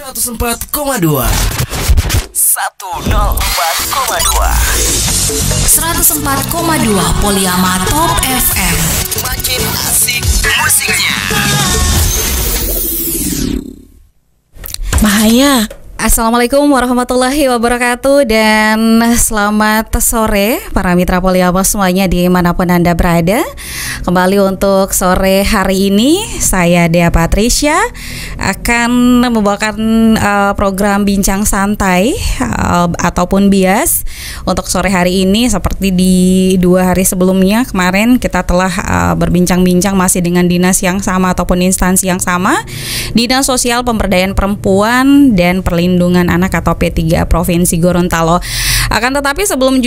104,2 104,2 Poliama Top FM. Makin asik musiknya. Bahaya. Assalamualaikum warahmatullahi wabarakatuh dan selamat sore para mitra Poliama semuanya dimanapun Anda berada. Kembali untuk sore hari ini saya Dea Patricia akan membawakan program bincang santai ataupun bias untuk sore hari ini. Seperti di 2 hari sebelumnya kemarin kita telah berbincang-bincang masih dengan dinas yang sama ataupun instansi yang sama, Dinas Sosial Pemberdayaan Perempuan dan Perlindungan Anak atau P3 Provinsi Gorontalo. Akan tetapi sebelum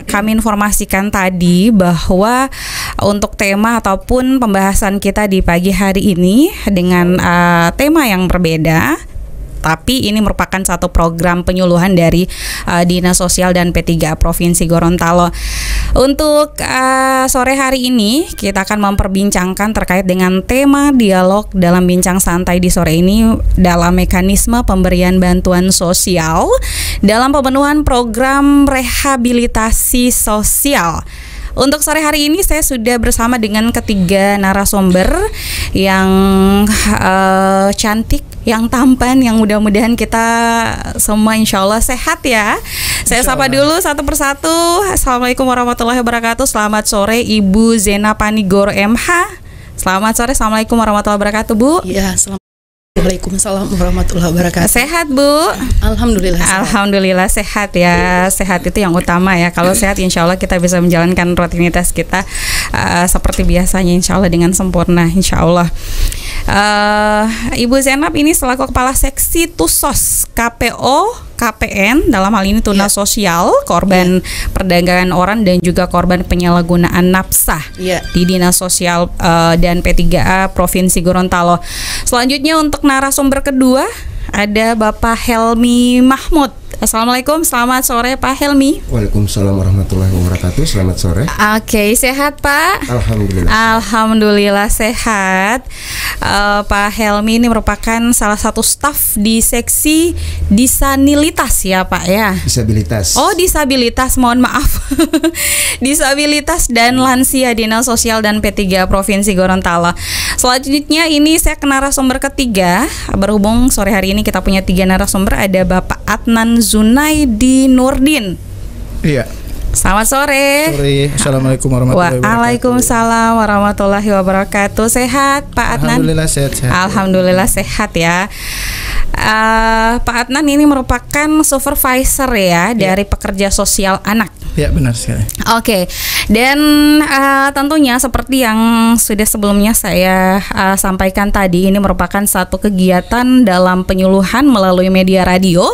kami informasikan tadi bahwa untuk tema ataupun pembahasan kita di pagi hari ini dengan tema yang berbeda, tapi ini merupakan satu program penyuluhan dari Dinas Sosial dan P3 Provinsi Gorontalo. Untuk sore hari ini kita akan memperbincangkan terkait dengan tema dialog dalam bincang santai di sore ini dalam mekanisme pemberian bantuan sosial dalam pemenuhan program rehabilitasi sosial. Untuk sore hari ini saya sudah bersama dengan ketiga narasumber yang cantik, yang tampan, yang mudah-mudahan kita semua insya Allah sehat ya. Saya sapa dulu satu persatu. Assalamualaikum warahmatullahi wabarakatuh. Selamat sore Ibu Zena Panigoro MH. Selamat sore, Assalamualaikum warahmatullahi wabarakatuh Bu. Ya, Waalaikumsalam warahmatullahi wabarakatuh. Sehat Bu? Alhamdulillah sehat. Alhamdulillah sehat ya. Sehat itu yang utama ya. Kalau sehat insya Allah kita bisa menjalankan rutinitas kita seperti biasanya insya Allah dengan sempurna insya Allah. Ibu Zainab ini selaku Kepala Seksi Tusos KPO KPN dalam hal ini tunas sosial korban perdagangan orang dan juga korban penyalahgunaan nafsa di Dinas Sosial dan P3A Provinsi Gorontalo. Selanjutnya untuk narasumber kedua ada Bapak Helmi Mahmud. Assalamualaikum, selamat sore Pak Helmi. Waalaikumsalam warahmatullahi wabarakatuh. Selamat sore. Oke, sehat Pak? Alhamdulillah. Alhamdulillah sehat. Pak Helmi ini merupakan salah satu staf di seksi disabilitas ya Pak ya? Disabilitas. Oh disabilitas, mohon maaf. Disabilitas dan lansia Dinas Sosial dan P3 Provinsi Gorontalo. Selanjutnya ini saya ke narasumber ketiga. Berhubung sore hari ini kita punya 3 narasumber, ada Bapak Adnan Zunaidi Nurdin. Iya. Selamat sore. Sore. Assalamualaikum warahmatullahi wabarakatuh. Waalaikumsalam warahmatullahi wabarakatuh. Sehat Pak Adnan? Alhamdulillah sehat. Alhamdulillah sehat ya. Pak Adnan ini merupakan supervisor ya dari pekerja sosial anak. Ya benar sekali. Oke. Dan tentunya seperti yang sudah sebelumnya saya sampaikan tadi, ini merupakan satu kegiatan dalam penyuluhan melalui media radio.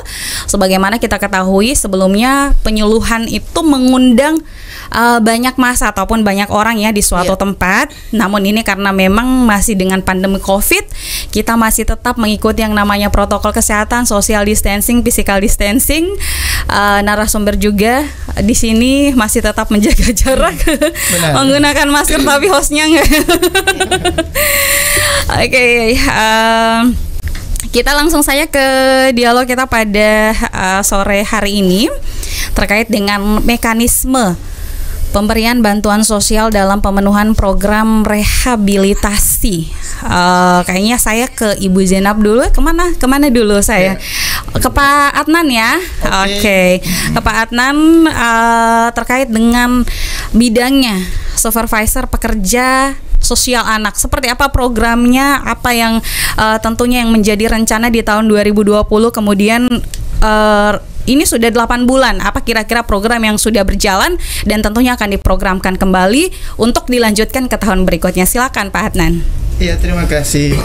Sebagaimana kita ketahui sebelumnya penyuluhan itu mengundang banyak masa ataupun banyak orang ya di suatu tempat. Namun ini karena memang masih dengan pandemi COVID, kita masih tetap mengikuti yang namanya protokol kesehatan, social distancing, physical distancing. Narasumber juga di sini masih tetap menjaga jarak, menggunakan masker tapi hostnya enggak. Oke. Kita langsung saja ke dialog kita pada sore hari ini terkait dengan mekanisme pemberian bantuan sosial dalam pemenuhan program rehabilitasi. Kayaknya saya ke Ibu Zainab dulu. Kemana dulu saya? Ke Pak Adnan ya. Oke. Ke Pak Adnan terkait dengan bidangnya supervisor pekerja sosial anak. Seperti apa programnya? Apa yang tentunya yang menjadi rencana di tahun 2020, kemudian ini sudah 8 bulan. Apa kira-kira program yang sudah berjalan dan tentunya akan diprogramkan kembali untuk dilanjutkan ke tahun berikutnya. Silakan Pak Adnan. Iya, terima kasih.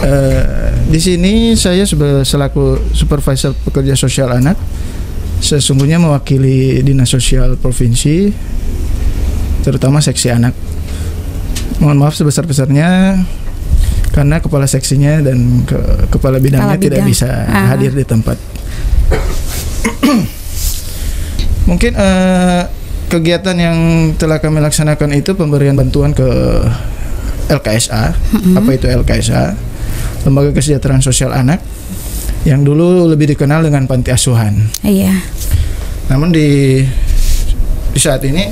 Di sini saya selaku supervisor pekerja sosial anak, sesungguhnya mewakili Dinas Sosial Provinsi, terutama seksi anak. Mohon maaf sebesar-besarnya karena kepala seksinya dan kepala bidangnya tidak bisa hadir di tempat. Mungkin kegiatan yang telah kami laksanakan itu pemberian bantuan ke LKSA. Apa itu LKSA? lembaga kesejahteraan sosial anak yang dulu lebih dikenal dengan panti asuhan. Iya. Namun di saat ini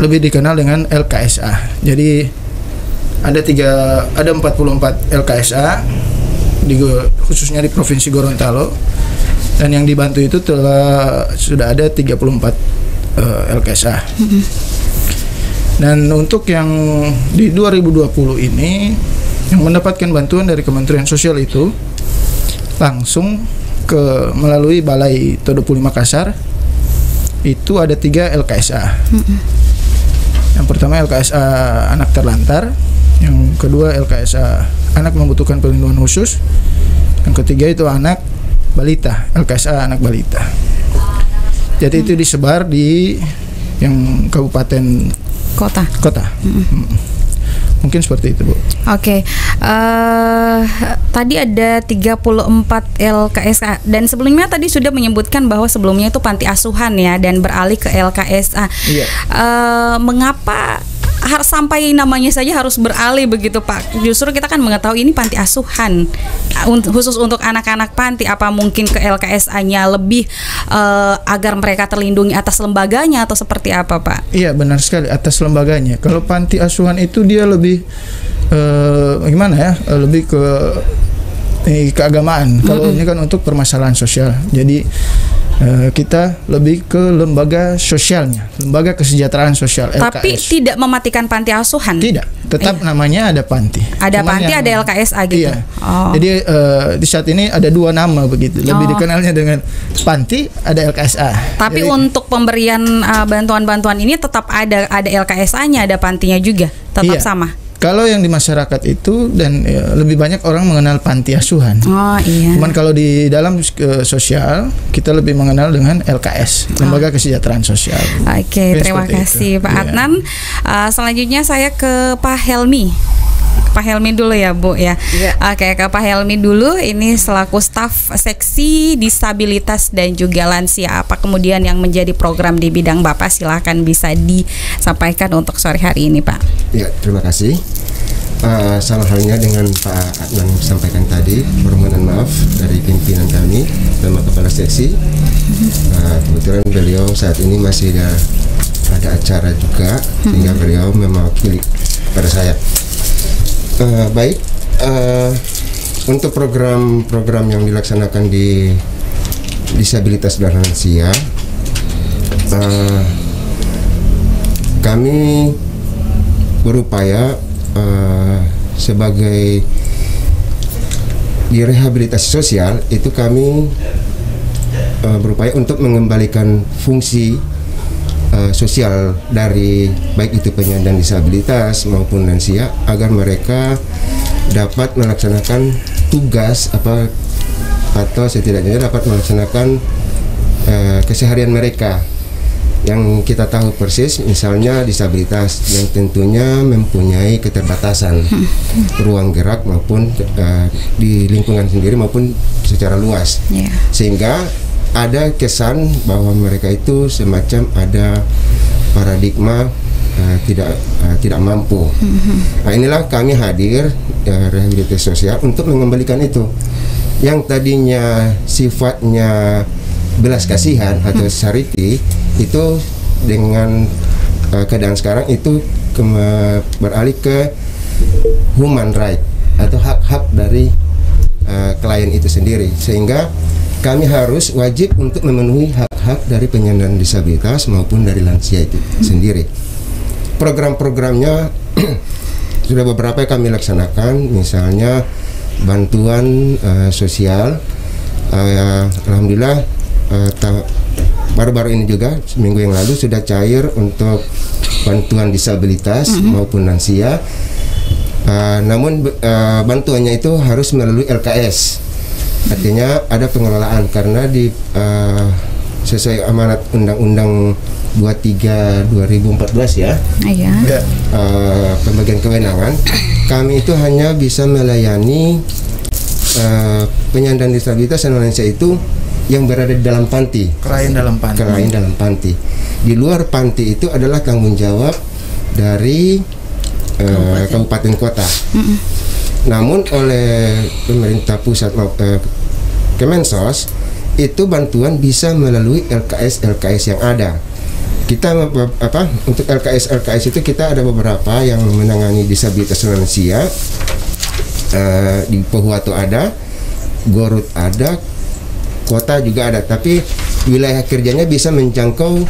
lebih dikenal dengan LKSA. Jadi ada 44 LKSA khususnya di Provinsi Gorontalo, dan yang dibantu itu sudah ada 34 LKSA. Dan untuk yang di 2020 ini yang mendapatkan bantuan dari Kementerian Sosial itu langsung melalui Balai Todopuli Makassar itu ada 3 LKSA. Yang pertama LKSA anak terlantar, yang kedua LKSA anak membutuhkan perlindungan khusus, yang ketiga itu anak balita, LKSA anak balita. Jadi itu disebar di yang kabupaten kota. Mungkin seperti itu, Bu. Oke. Tadi ada 34 LKSA, dan sebelumnya tadi sudah menyebutkan bahwa sebelumnya itu panti asuhan ya, dan beralih ke LKSA. Iya. Mengapa sampai namanya saja harus beralih begitu, Pak? Justru kita kan mengetahui ini panti asuhan khusus untuk anak-anak panti. Apa mungkin ke LKSA-nya lebih agar mereka terlindungi atas lembaganya atau seperti apa, Pak? Iya, benar sekali, atas lembaganya. Kalau panti asuhan itu dia lebih gimana ya? Lebih ke keagamaan. Kalau ini kan untuk permasalahan sosial. Jadi kita lebih ke lembaga sosialnya, lembaga kesejahteraan sosial, LKS. Tapi tidak mematikan panti asuhan. Tidak, tetap namanya ada panti. Ada panti, ada LKSA gitu. Iya. Jadi di saat ini ada 2 nama begitu. Lebih dikenalnya dengan panti, ada LKSA. Tapi jadi, untuk pemberian bantuan-bantuan ini tetap ada LKSA-nya, ada pantinya juga, tetap sama. Kalau yang di masyarakat itu dan lebih banyak orang mengenal panti asuhan. Oh iya. Cuman kalau di dalam sosial kita lebih mengenal dengan LKS, Lembaga Kesejahteraan Sosial. Oke, terima kasih Pak Adnan. Selanjutnya saya ke Pak Helmi. Pak Helmi dulu ya, Bu ya. Oke, ke Pak Helmi dulu. Ini selaku staf seksi disabilitas dan juga lansia. Apa kemudian yang menjadi program di bidang Bapak? Silakan bisa disampaikan untuk sore hari ini, Pak. Ya, terima kasih. Sama halnya dengan Pak Adnan sampaikan tadi, permohonan maaf dari pimpinan kami dan kepala seksi. Kebetulan beliau saat ini masih ada acara juga, sehingga beliau mewakili pada saya. Baik, untuk program-program yang dilaksanakan di disabilitas dan lansia, kami berupaya sebagai di rehabilitasi sosial itu kami berupaya untuk mengembalikan fungsi sosial dari baik itu penyandang disabilitas maupun lansia agar mereka dapat melaksanakan tugas atau setidaknya dapat melaksanakan keseharian mereka yang kita tahu persis, misalnya disabilitas yang tentunya mempunyai keterbatasan ruang gerak maupun di lingkungan sendiri maupun secara luas, sehingga ada kesan bahwa mereka itu semacam ada paradigma tidak mampu. Nah, inilah kami hadir rehabilitasi sosial untuk mengembalikan itu yang tadinya sifatnya belas kasihan atau charity itu dengan keadaan sekarang itu beralih ke human right atau hak-hak dari klien itu sendiri, sehingga kami harus wajib untuk memenuhi hak-hak dari penyandang disabilitas maupun dari lansia itu sendiri. Program-programnya sudah beberapa kami laksanakan, misalnya bantuan sosial. Alhamdulillah baru-baru ini juga seminggu yang lalu sudah cair untuk bantuan disabilitas maupun lansia. Namun bantuannya itu harus melalui LKS. Artinya ada pengelolaan karena sesuai amanat Undang-Undang 23 2014 ya. Pembagian kewenangan, kami itu hanya bisa melayani penyandang disabilitas dan lansia itu yang berada di dalam panti. Klien dalam panti. Di luar panti itu adalah tanggung jawab dari kabupaten kota. Namun oleh pemerintah pusat Kemensos itu bantuan bisa melalui LKS yang ada. Kita untuk LKS itu kita ada beberapa yang menangani disabilitas lansia. Di Pohuwato ada, Gorut ada, kota juga ada. Tapi wilayah kerjanya bisa menjangkau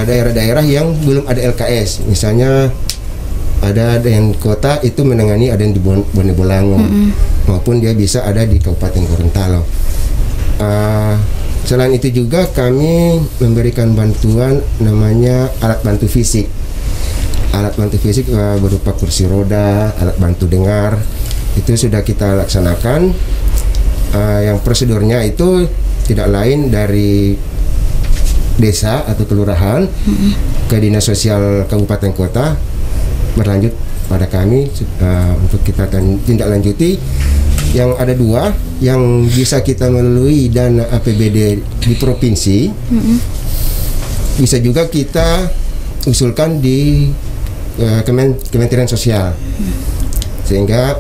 daerah-daerah yang belum ada LKS. Misalnya ada yang kota itu menangani, ada yang di Bone Bolango, maupun dia bisa ada di Kabupaten Gorontalo. Selain itu juga kami memberikan bantuan namanya alat bantu fisik. Alat bantu fisik berupa kursi roda, alat bantu dengar, itu sudah kita laksanakan. Yang prosedurnya itu tidak lain dari desa atau kelurahan ke dinas sosial kabupaten kota, berlanjut pada kami untuk kita tindak lanjuti. Yang ada 2 yang bisa kita melalui dana APBD di provinsi, bisa juga kita usulkan di Kementerian Sosial, sehingga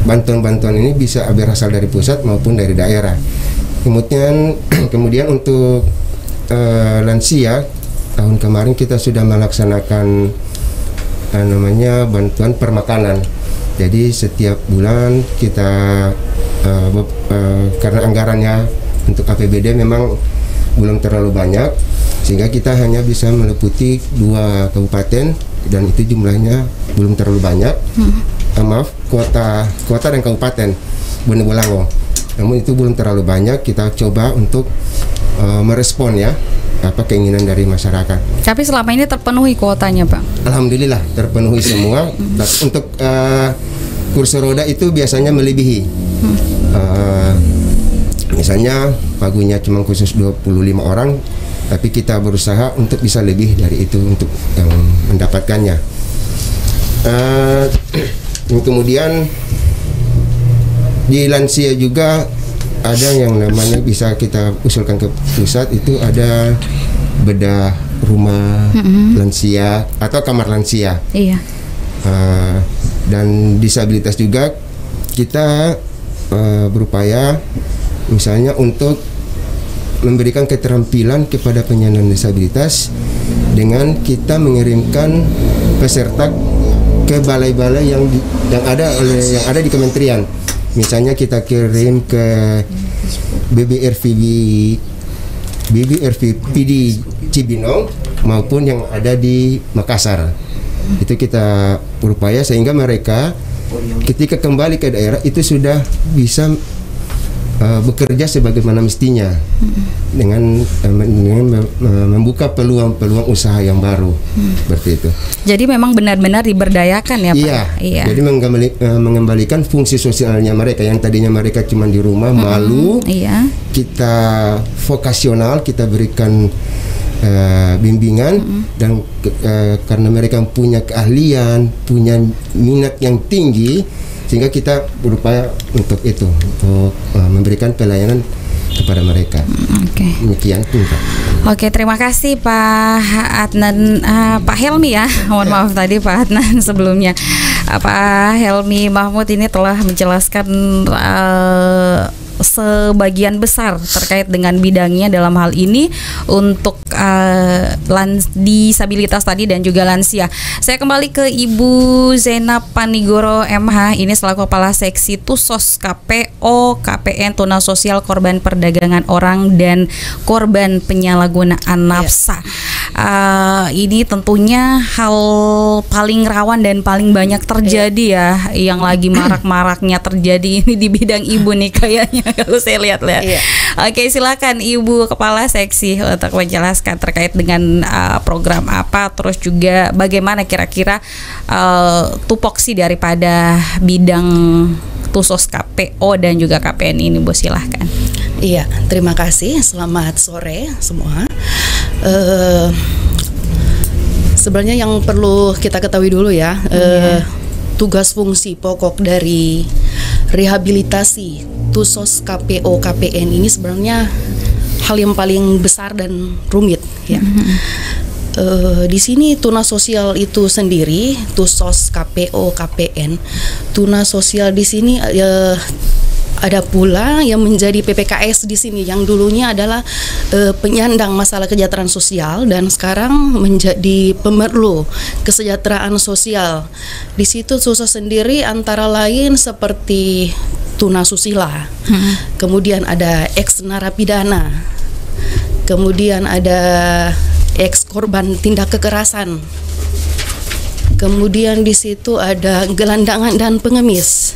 bantuan-bantuan ini bisa berasal dari pusat maupun dari daerah. Kemudian untuk lansia, tahun kemarin kita sudah melaksanakan namanya bantuan permakanan. Jadi setiap bulan kita karena anggarannya untuk APBD memang belum terlalu banyak, sehingga kita hanya bisa meliputi 2 kabupaten dan itu jumlahnya belum terlalu banyak. Kota dan kabupaten Bone Bolango. Namun itu belum terlalu banyak. Kita coba untuk merespon ya keinginan dari masyarakat. Tapi selama ini terpenuhi kuotanya, Pak? Alhamdulillah terpenuhi semua. Untuk kursi roda itu biasanya melebihi. Misalnya pagunya cuma khusus 25 orang, tapi kita berusaha untuk bisa lebih dari itu untuk mendapatkannya. Kemudian di lansia juga ada yang namanya bisa kita usulkan ke pusat, itu ada bedah rumah lansia atau kamar lansia. Iya. Dan disabilitas juga kita berupaya misalnya untuk memberikan keterampilan kepada penyandang disabilitas dengan kita mengirimkan peserta ke balai-balai yang ada di kementerian. Misalnya kita kirim ke BBRVPD Cibinong maupun yang ada di Makassar. Itu kita berupaya sehingga mereka ketika kembali ke daerah itu sudah bisa bekerja sebagaimana mestinya dengan membuka peluang usaha yang baru seperti itu. Jadi memang benar-benar diberdayakan ya, Pak? Iya. Jadi mengembalikan fungsi sosialnya mereka yang tadinya mereka cuma di rumah malu. Iya. Kita vokasional, kita berikan bimbingan dan karena mereka punya keahlian, punya minat yang tinggi, sehingga kita berupaya untuk itu, untuk memberikan pelayanan kepada mereka. Demikian. Oke, terima kasih Pak Adnan, Pak Helmi ya. Mohon maaf tadi Pak Adnan sebelumnya. Pak Helmi Mahmud ini telah menjelaskan sebagian besar terkait dengan bidangnya dalam hal ini untuk disabilitas tadi dan juga lansia. Saya kembali ke Ibu Zainab Panigoro MH, ini selaku Kepala Seksi Tusos KPO KPN Tuna Sosial Korban Perdagangan Orang dan Korban Penyalahgunaan Nafsa. Ini tentunya hal paling rawan dan paling banyak terjadi ya, yang lagi marak-maraknya terjadi ini di bidang ibu nih kayaknya kalau saya lihat-lihat. Oke, silakan Ibu Kepala Seksi untuk menjelaskan terkait dengan program apa, terus juga bagaimana kira-kira tupoksi daripada bidang Tusos KPO dan juga KPN ini, Bu, silahkan. Iya, terima kasih. Selamat sore semua. Sebenarnya yang perlu kita ketahui dulu ya, tugas fungsi pokok dari rehabilitasi Tusos KPO KPN ini sebenarnya hal yang paling besar dan rumit ya. Di sini tunas sosial itu sendiri, Tusos, KPO, KPN, tunas sosial di sini ada pula yang menjadi PPKS di sini yang dulunya adalah penyandang masalah kesejahteraan sosial dan sekarang menjadi pemerlu kesejahteraan sosial. Di situ Tusos sendiri antara lain seperti tunasusila, kemudian ada ex narapidana, kemudian ada ex korban tindak kekerasan, kemudian di situ ada gelandangan dan pengemis,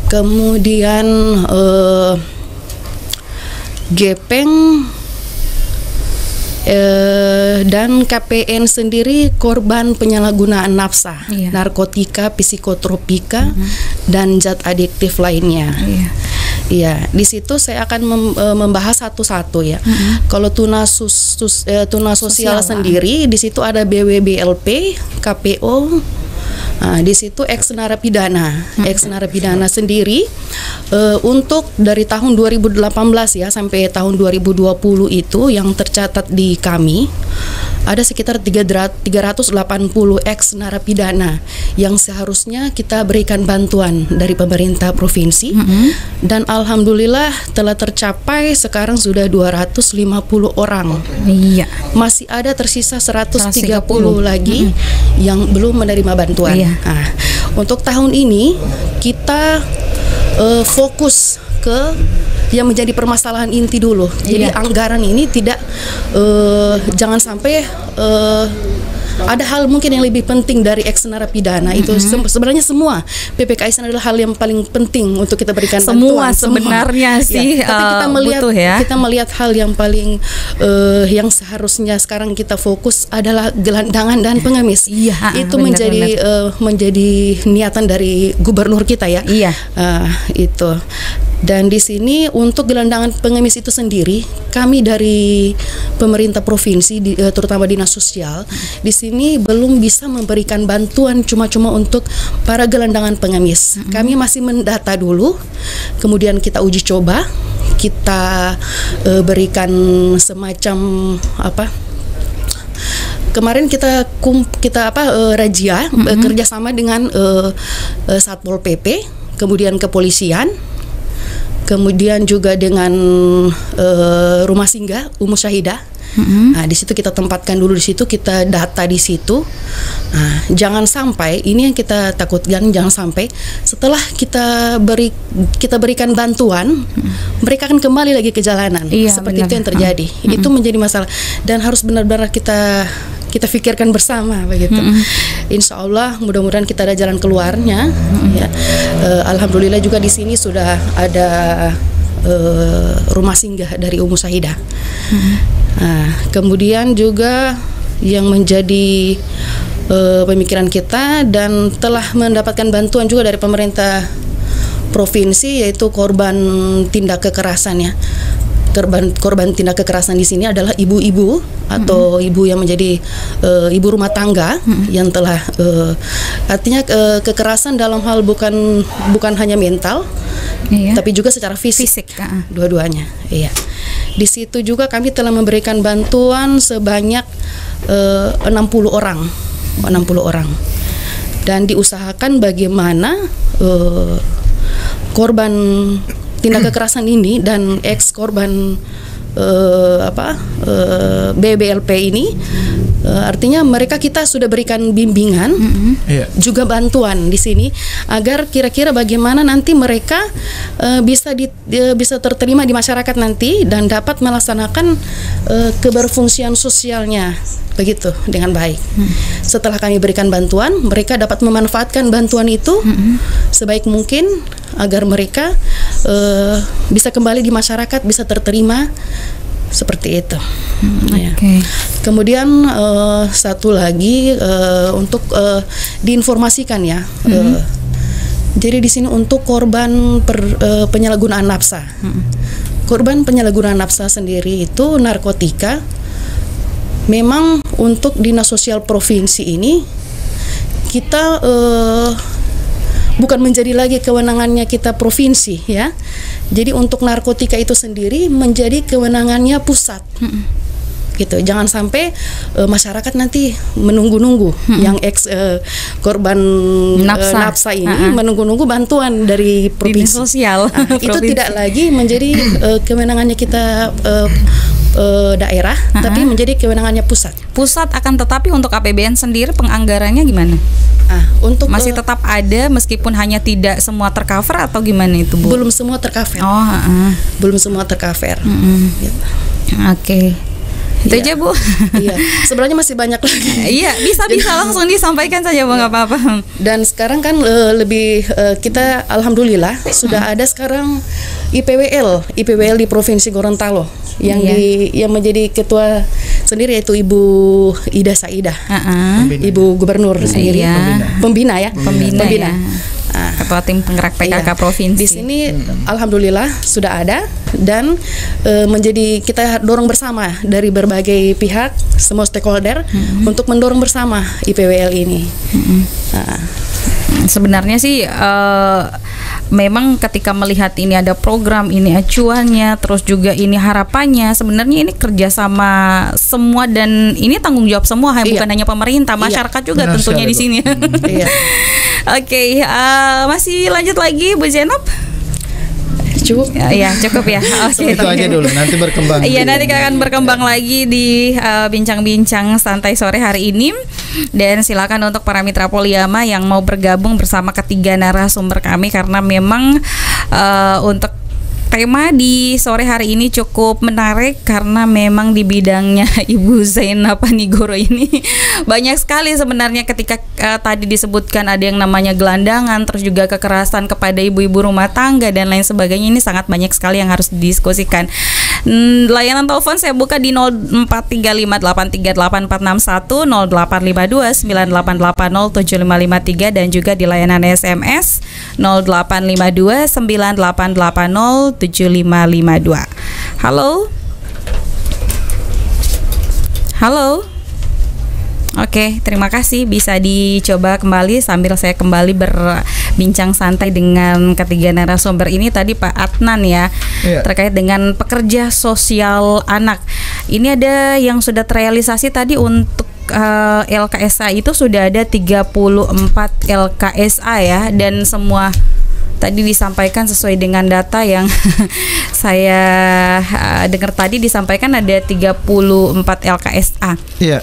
kemudian gepeng, dan KPN sendiri korban penyalahgunaan nafsa, narkotika, psikotropika, dan zat adiktif lainnya. Iya, di situ saya akan membahas satu-satu ya. Kalau tunas sosial sendiri, di situ ada BWBLP, KPO. Nah, di situ ex narapidana sendiri untuk dari tahun 2018 ya sampai tahun 2020 itu yang tercatat di kami ada sekitar 380 ex narapidana yang seharusnya kita berikan bantuan dari pemerintah provinsi dan alhamdulillah telah tercapai sekarang sudah 250 orang. Iya. Masih ada tersisa 130 lagi yang belum menerima bantuan. Nah, untuk tahun ini kita fokus ke yang menjadi permasalahan inti dulu. Jadi anggaran ini tidak jangan sampai ada hal mungkin yang lebih penting dari ex narapidana itu sebenarnya semua PPKS adalah hal yang paling penting untuk kita berikan bantuan. Sebenarnya sih tapi kita melihat butuh ya. Kita melihat hal yang paling yang seharusnya sekarang kita fokus adalah gelandangan dan pengemis. Itu menjadi niatan dari gubernur kita ya. Itu. Dan di sini untuk gelandangan pengemis itu sendiri, kami dari pemerintah provinsi, terutama dinas sosial, di sini belum bisa memberikan bantuan cuma-cuma untuk para gelandangan pengemis. Kami masih mendata dulu, kemudian kita uji coba, kita berikan semacam kemarin kita razia kerjasama dengan Satpol PP, kemudian kepolisian, kemudian juga dengan rumah singgah Umus Syahidah. Nah, di situ kita tempatkan dulu, di situ kita data di situ. Nah, jangan sampai ini yang kita takutkan, jangan sampai setelah kita berikan bantuan, mereka akan kembali lagi ke jalanan. Seperti itu yang terjadi. Itu menjadi masalah dan harus benar-benar kita pikirkan bersama begitu. Insya Allah mudah-mudahan kita ada jalan keluarnya. Alhamdulillah juga di sini sudah ada rumah singgah dari Umus Syahidah. Nah, kemudian juga yang menjadi pemikiran kita dan telah mendapatkan bantuan juga dari pemerintah provinsi yaitu korban tindak kekerasan ya. Korban tindak kekerasan di sini adalah ibu-ibu atau ibu yang menjadi ibu rumah tangga yang telah artinya kekerasan dalam hal bukan hanya mental tapi juga secara fisik. Dua-duanya. Iya. Di situ juga kami telah memberikan bantuan sebanyak 60 orang dan diusahakan bagaimana korban tindak kekerasan ini dan ex korban BBLP ini artinya kita sudah berikan bimbingan juga bantuan di sini agar kira-kira bagaimana nanti mereka bisa terterima di masyarakat nanti dan dapat melaksanakan keberfungsian sosialnya begitu dengan baik. Setelah kami berikan bantuan, mereka dapat memanfaatkan bantuan itu sebaik mungkin agar mereka bisa kembali di masyarakat, bisa terterima seperti itu. Kemudian satu lagi untuk diinformasikan ya. Jadi di sini untuk korban penyalahgunaan nafsa. Korban penyalahgunaan nafsa sendiri itu narkotika. Memang untuk dinas sosial provinsi ini kita bukan menjadi lagi kewenangannya kita provinsi ya. Jadi untuk narkotika itu sendiri menjadi kewenangannya pusat. gitu. Jangan sampai masyarakat nanti menunggu-nunggu yang korban nafsa ini menunggu-nunggu bantuan dari provinsi sosial. Itu tidak lagi menjadi kewenangannya kita daerah, tapi menjadi kewenangannya pusat. Pusat akan tetapi untuk APBN sendiri penganggarannya gimana? Untuk masih tetap ada meskipun hanya tidak semua tercover atau gimana itu, Bu? Belum semua tercover. Belum semua tercover. Gitu. Oke. Itu aja, Bu. Iya, sebenarnya masih banyak lagi. Iya, bisa langsung disampaikan saja, Bu, nggak apa-apa. Dan sekarang kan lebih kita alhamdulillah sudah ada sekarang IPWL di Provinsi Gorontalo yang yang menjadi ketua sendiri yaitu Ibu Ida Saidah, Ibu Gubernur sendiri, pembina. Ya. Ketua tim penggerak PKK provinsi. Di sini alhamdulillah sudah ada dan menjadi kita dorong bersama dari berbagai pihak, semua stakeholder untuk mendorong bersama IPWL ini. Sebenarnya sih memang ketika melihat ini ada program, ini acuannya, terus juga ini harapannya, sebenarnya ini kerjasama semua dan ini tanggung jawab semua, bukan hanya pemerintah, masyarakat juga tentunya di sini. Oke, masih lanjut lagi Bu Zainab? Cukup. Ya, cukup ya. Oke, itu aja dulu, nanti berkembang. Iya, nanti akan berkembang lagi di bincang-bincang santai sore hari ini. Dan silakan untuk para mitra Poliama yang mau bergabung bersama ketiga narasumber kami karena memang untuk tema di sore hari ini cukup menarik karena memang di bidangnya Ibu Zainab Panigoro ini banyak sekali sebenarnya ketika tadi disebutkan ada yang namanya gelandangan, terus juga kekerasan kepada ibu-ibu rumah tangga dan lain sebagainya. Ini sangat banyak sekali yang harus didiskusikan. Layanan telepon saya buka di 0435838461, 085298807553 dan juga di layanan SMS 085298807552. Halo. Oke, terima kasih. Bisa dicoba kembali sambil saya kembali berbincang santai dengan ketiga narasumber ini. Tadi Pak Adnan terkait dengan pekerja sosial anak. Ini ada yang sudah terrealisasi tadi untuk LKSA itu sudah ada 34 LKSA ya, dan semua tadi disampaikan sesuai dengan data yang saya dengar tadi disampaikan ada 34 LKSA. Iya.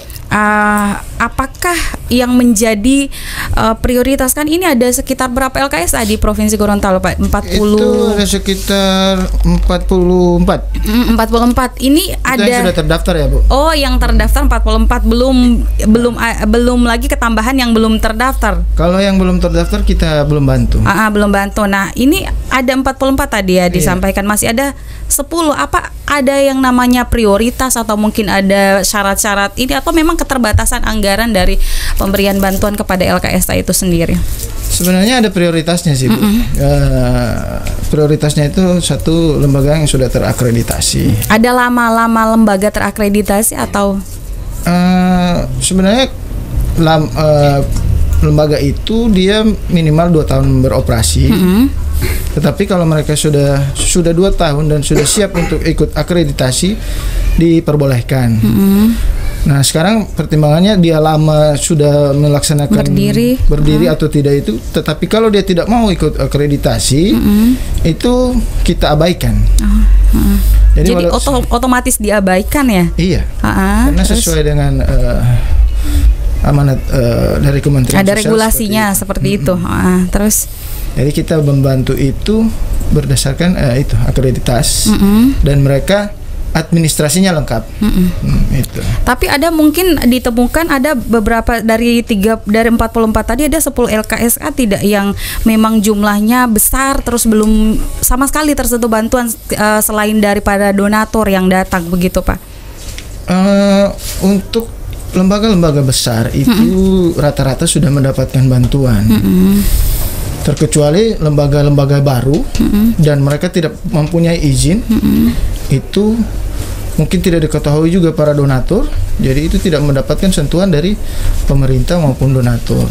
Apakah yang menjadi prioritas, kan ini ada sekitar berapa LKSA di Provinsi Gorontalo, Pak? 40. Itu ada sekitar 44. 44. Ini itu ada yang sudah terdaftar ya, Bu? Oh, yang terdaftar 44, belum lagi ketambahan yang belum terdaftar. Kalau yang belum terdaftar kita belum bantu. Belum bantu. Nah, ini ada 44 tadi ya disampaikan, masih ada 10. Apa ada yang namanya prioritas atau mungkin ada syarat-syarat ini atau memang keterbatasan anggaran dari pemberian bantuan kepada LKSA itu sendiri? Sebenarnya ada prioritasnya sih, Bu. Prioritasnya itu satu lembaga yang sudah terakreditasi. Ada lama-lama lembaga terakreditasi atau? Sebenarnya lembaga itu dia minimal 2 tahun beroperasi. Tetapi kalau mereka sudah 2 tahun dan sudah siap untuk ikut akreditasi, diperbolehkan. Nah, sekarang pertimbangannya dia lama sudah melaksanakan berdiri atau tidak itu, tetapi kalau dia tidak mau ikut akreditasi, itu kita abaikan. Jadi otomatis diabaikan ya? Iya. Karena sesuai dengan amanat dari Kementerian ada Sosial regulasinya seperti itu. Terus jadi kita membantu itu berdasarkan itu akreditas dan mereka administrasinya lengkap. Itu. Tapi ada mungkin ditemukan ada beberapa dari 44 tadi ada 10 LKSA tidak yang memang jumlahnya besar terus belum sama sekali tersentuh bantuan selain daripada donatur yang datang begitu, Pak? Untuk lembaga-lembaga besar itu rata-rata sudah mendapatkan bantuan. Terkecuali lembaga-lembaga baru dan mereka tidak mempunyai izin, itu mungkin tidak diketahui juga para donatur, jadi itu tidak mendapatkan sentuhan dari pemerintah maupun donatur.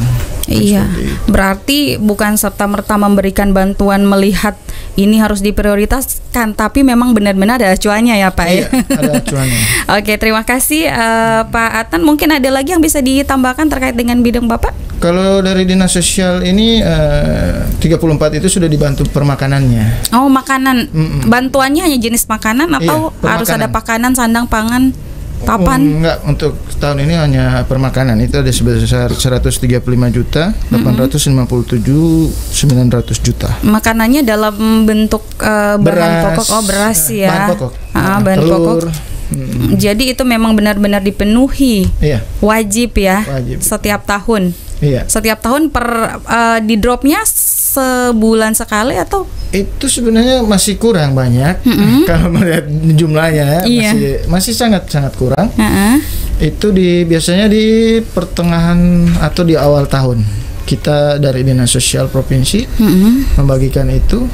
Iya, berarti bukan serta-merta memberikan bantuan melihat ini harus diprioritaskan, tapi memang benar-benar ada acuannya ya Pak Iya, ya. ada acuannya. Oke, terima kasih Pak Adnan. Mungkin ada lagi yang bisa ditambahkan terkait dengan bidang Bapak? Kalau dari dinas sosial ini 34 itu sudah dibantu permakanannya. Oh, makanan. Bantuannya hanya jenis makanan atau Iya, harus ada permakanan. pakanan, sandang, pangan, papan? Enggak, untuk tahun ini hanya permakanan. Itu ada sebesar 135.857.900 juta. Makanannya dalam bentuk bahan pokok, beras ya. Bahan pokok. Bahan Telur. pokok. Jadi itu memang benar-benar dipenuhi. Iya. Wajib ya. Wajib. Setiap tahun. Iya. Setiap tahun di dropnya sebulan sekali atau? Itu sebenarnya masih kurang banyak kalau melihat jumlahnya. Iya. Masih sangat kurang. Heeh. Itu biasanya di pertengahan atau di awal tahun. Kita dari Dinas Sosial Provinsi membagikan itu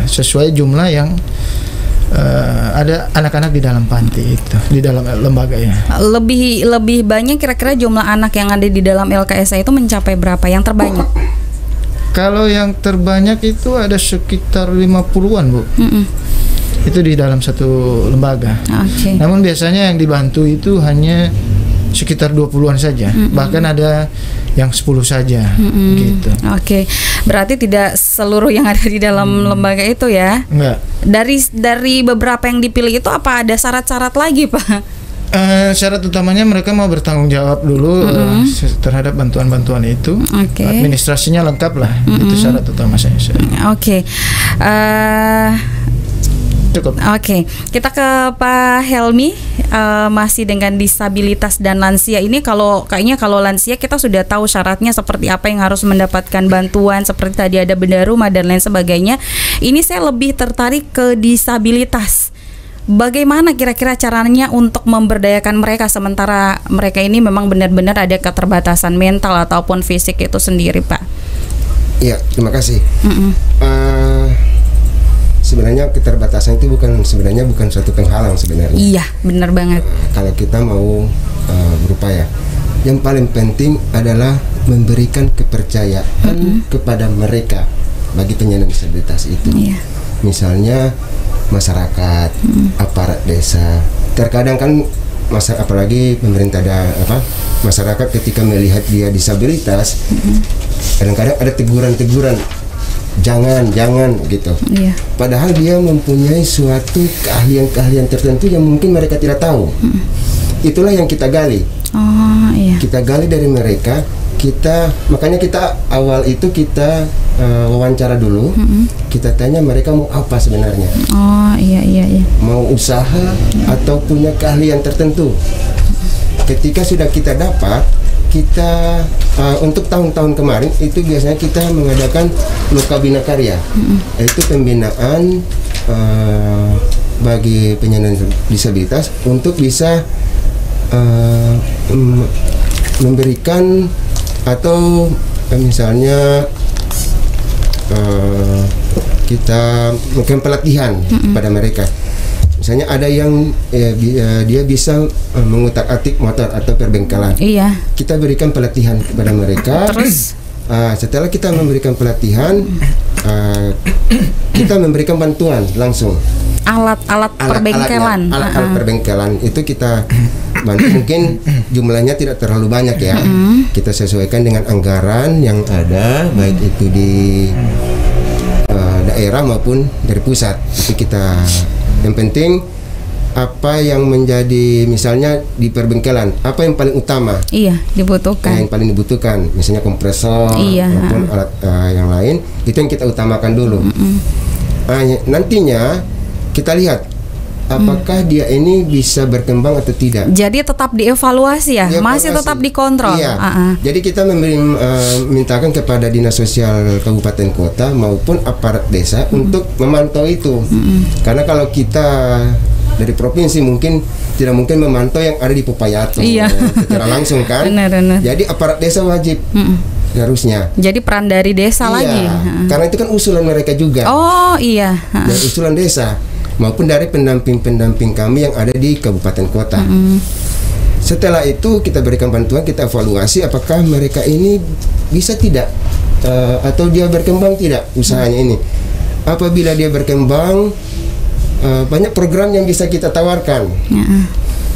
sesuai jumlah yang ada anak-anak di dalam panti itu, di dalam lembaganya. Lebih banyak kira-kira jumlah anak yang ada di dalam LKSA itu mencapai berapa? Yang terbanyak? Kalau yang terbanyak itu ada sekitar 50-an, Bu. Itu di dalam satu lembaga. Okay. Namun biasanya yang dibantu itu hanya sekitar 20-an saja. Bahkan ada yang 10 saja gitu. Oke. Berarti tidak seluruh yang ada di dalam lembaga itu ya? Enggak. Dari beberapa yang dipilih itu apa ada syarat-syarat lagi, Pak? Syarat utamanya mereka mau bertanggung jawab dulu terhadap bantuan-bantuan itu. Administrasinya lengkap lah. Itu syarat utama saya. Oke. Cukup. Oke, kita ke Pak Helmi. Masih dengan disabilitas dan lansia ini, kayaknya kalau lansia kita sudah tahu syaratnya seperti apa yang harus mendapatkan bantuan, seperti tadi ada benda rumah dan lain sebagainya. Ini saya lebih tertarik ke disabilitas. Bagaimana kira-kira caranya untuk memberdayakan mereka sementara mereka ini memang benar-benar ada keterbatasan mental ataupun fisik itu sendiri, Pak? Iya, terima kasih. Sebenarnya keterbatasan itu bukan suatu penghalang sebenarnya. Iya, benar banget. Kalau kita mau berupaya, yang paling penting adalah memberikan kepercayaan kepada mereka bagi penyandang disabilitas itu. Iya. Misalnya masyarakat, aparat desa. Terkadang kan apalagi pemerintah masyarakat ketika melihat dia disabilitas, kadang-kadang ada teguran-teguran. Jangan gitu. Iya. Padahal dia mempunyai suatu keahlian tertentu yang mungkin mereka tidak tahu. Itulah yang kita gali. Oh, iya. Kita gali dari mereka. Makanya kita awal itu kita wawancara dulu. Kita tanya mereka mau apa sebenarnya. Oh, iya. Mau usaha atau punya keahlian tertentu. Ketika sudah kita dapat, kita untuk tahun-tahun kemarin itu biasanya kita mengadakan Loka Bina Karya, yaitu pembinaan bagi penyandang disabilitas untuk bisa memberikan atau misalnya kita melakukan pelatihan pada mereka. Misalnya ada yang dia bisa mengutak-atik motor atau perbengkelan. Iya. Kita berikan pelatihan kepada mereka. Terus setelah kita memberikan pelatihan, kita memberikan bantuan langsung. Alat perbengkelan. Alat perbengkelan itu kita bantu. Mungkin jumlahnya tidak terlalu banyak ya. Kita sesuaikan dengan anggaran yang ada, baik itu di daerah maupun dari pusat. Itu kita. Yang penting apa yang menjadi misalnya di perbengkelan, apa yang paling utama? Iya, dibutuhkan. Yang paling dibutuhkan, misalnya kompresor maupun alat yang lain, itu yang kita utamakan dulu. Nantinya kita lihat apakah dia ini bisa berkembang atau tidak. Jadi tetap dievaluasi ya, masih tetap dikontrol. Iya. Jadi kita mintakan kepada Dinas Sosial Kabupaten Kota maupun aparat desa untuk memantau itu. Karena kalau kita dari provinsi mungkin tidak mungkin memantau yang ada di Popayato secara langsung kan. Benar. Jadi aparat desa wajib. Harusnya. Jadi peran dari desa lagi. Karena itu kan usulan mereka juga. Oh iya. Dan usulan desa maupun dari pendamping-pendamping kami yang ada di kabupaten kota. Setelah itu kita berikan bantuan, kita evaluasi apakah mereka ini bisa tidak atau dia berkembang tidak usahanya ini. apabila dia berkembang, banyak program yang bisa kita tawarkan.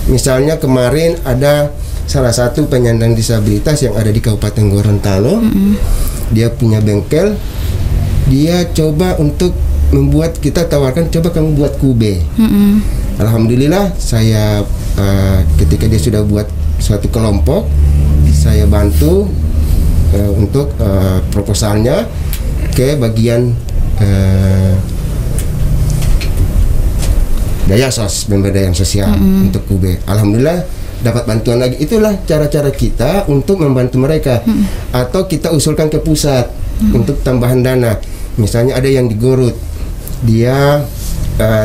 Misalnya kemarin ada salah satu penyandang disabilitas yang ada di Kabupaten Gorontalo. Dia punya bengkel. Dia coba untuk membuat, kita tawarkan, coba kamu buat kube. Alhamdulillah saya ketika dia sudah buat suatu kelompok, saya bantu untuk proposalnya ke bagian Dayasos, pemberdayaan sosial untuk kube. Alhamdulillah dapat bantuan lagi. Itulah cara-cara kita untuk membantu mereka. Atau kita usulkan ke pusat untuk tambahan dana. Misalnya ada yang di Gorut, dia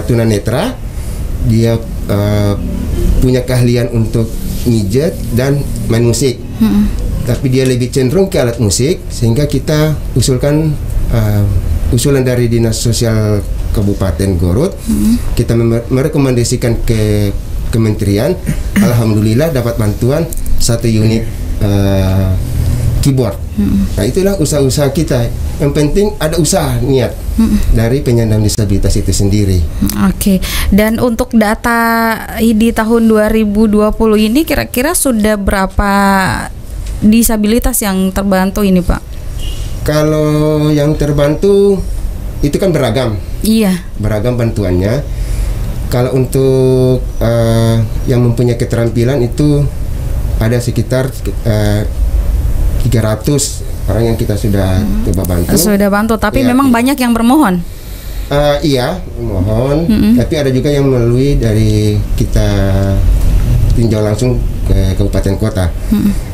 tunanetra, dia punya keahlian untuk mijet dan main musik, tapi dia lebih cenderung ke alat musik, sehingga kita usulkan usulan dari Dinas Sosial Kabupaten Gorut, kita merekomendasikan ke kementerian. Alhamdulillah dapat bantuan 1 unit keyboard. Nah, itulah usaha-usaha kita. Yang penting ada usaha, niat dari penyandang disabilitas itu sendiri. Oke. Dan untuk data di tahun 2020 ini kira-kira sudah berapa disabilitas yang terbantu ini, Pak? Kalau yang terbantu itu kan beragam. Iya. Beragam bantuannya. Kalau untuk yang mempunyai keterampilan itu ada sekitar 300 orang yang kita sudah coba bantu. Sudah bantu, tapi ya, memang banyak yang bermohon. Iya, mohon. Tapi ada juga yang melalui dari kita tinjau langsung ke kabupaten kota.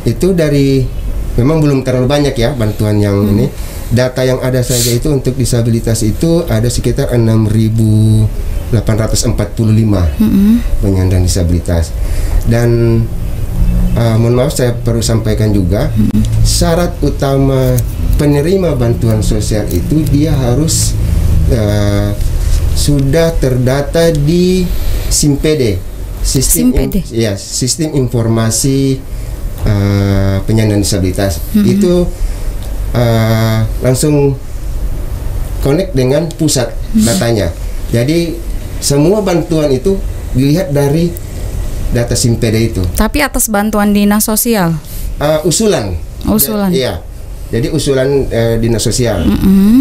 Itu dari, memang belum terlalu banyak ya bantuan yang ini. Data yang ada saja itu untuk disabilitas itu ada sekitar 6.845 penyandang disabilitas. Dan mohon maaf, saya perlu sampaikan juga, syarat utama penerima bantuan sosial itu dia harus sudah terdata di SIMPD, sistem informasi penyandang disabilitas. Itu langsung connect dengan pusat datanya. Jadi semua bantuan itu dilihat dari data SIMPD itu. Tapi atas bantuan dinas sosial? Usulan. Iya. Jadi usulan dinas sosial.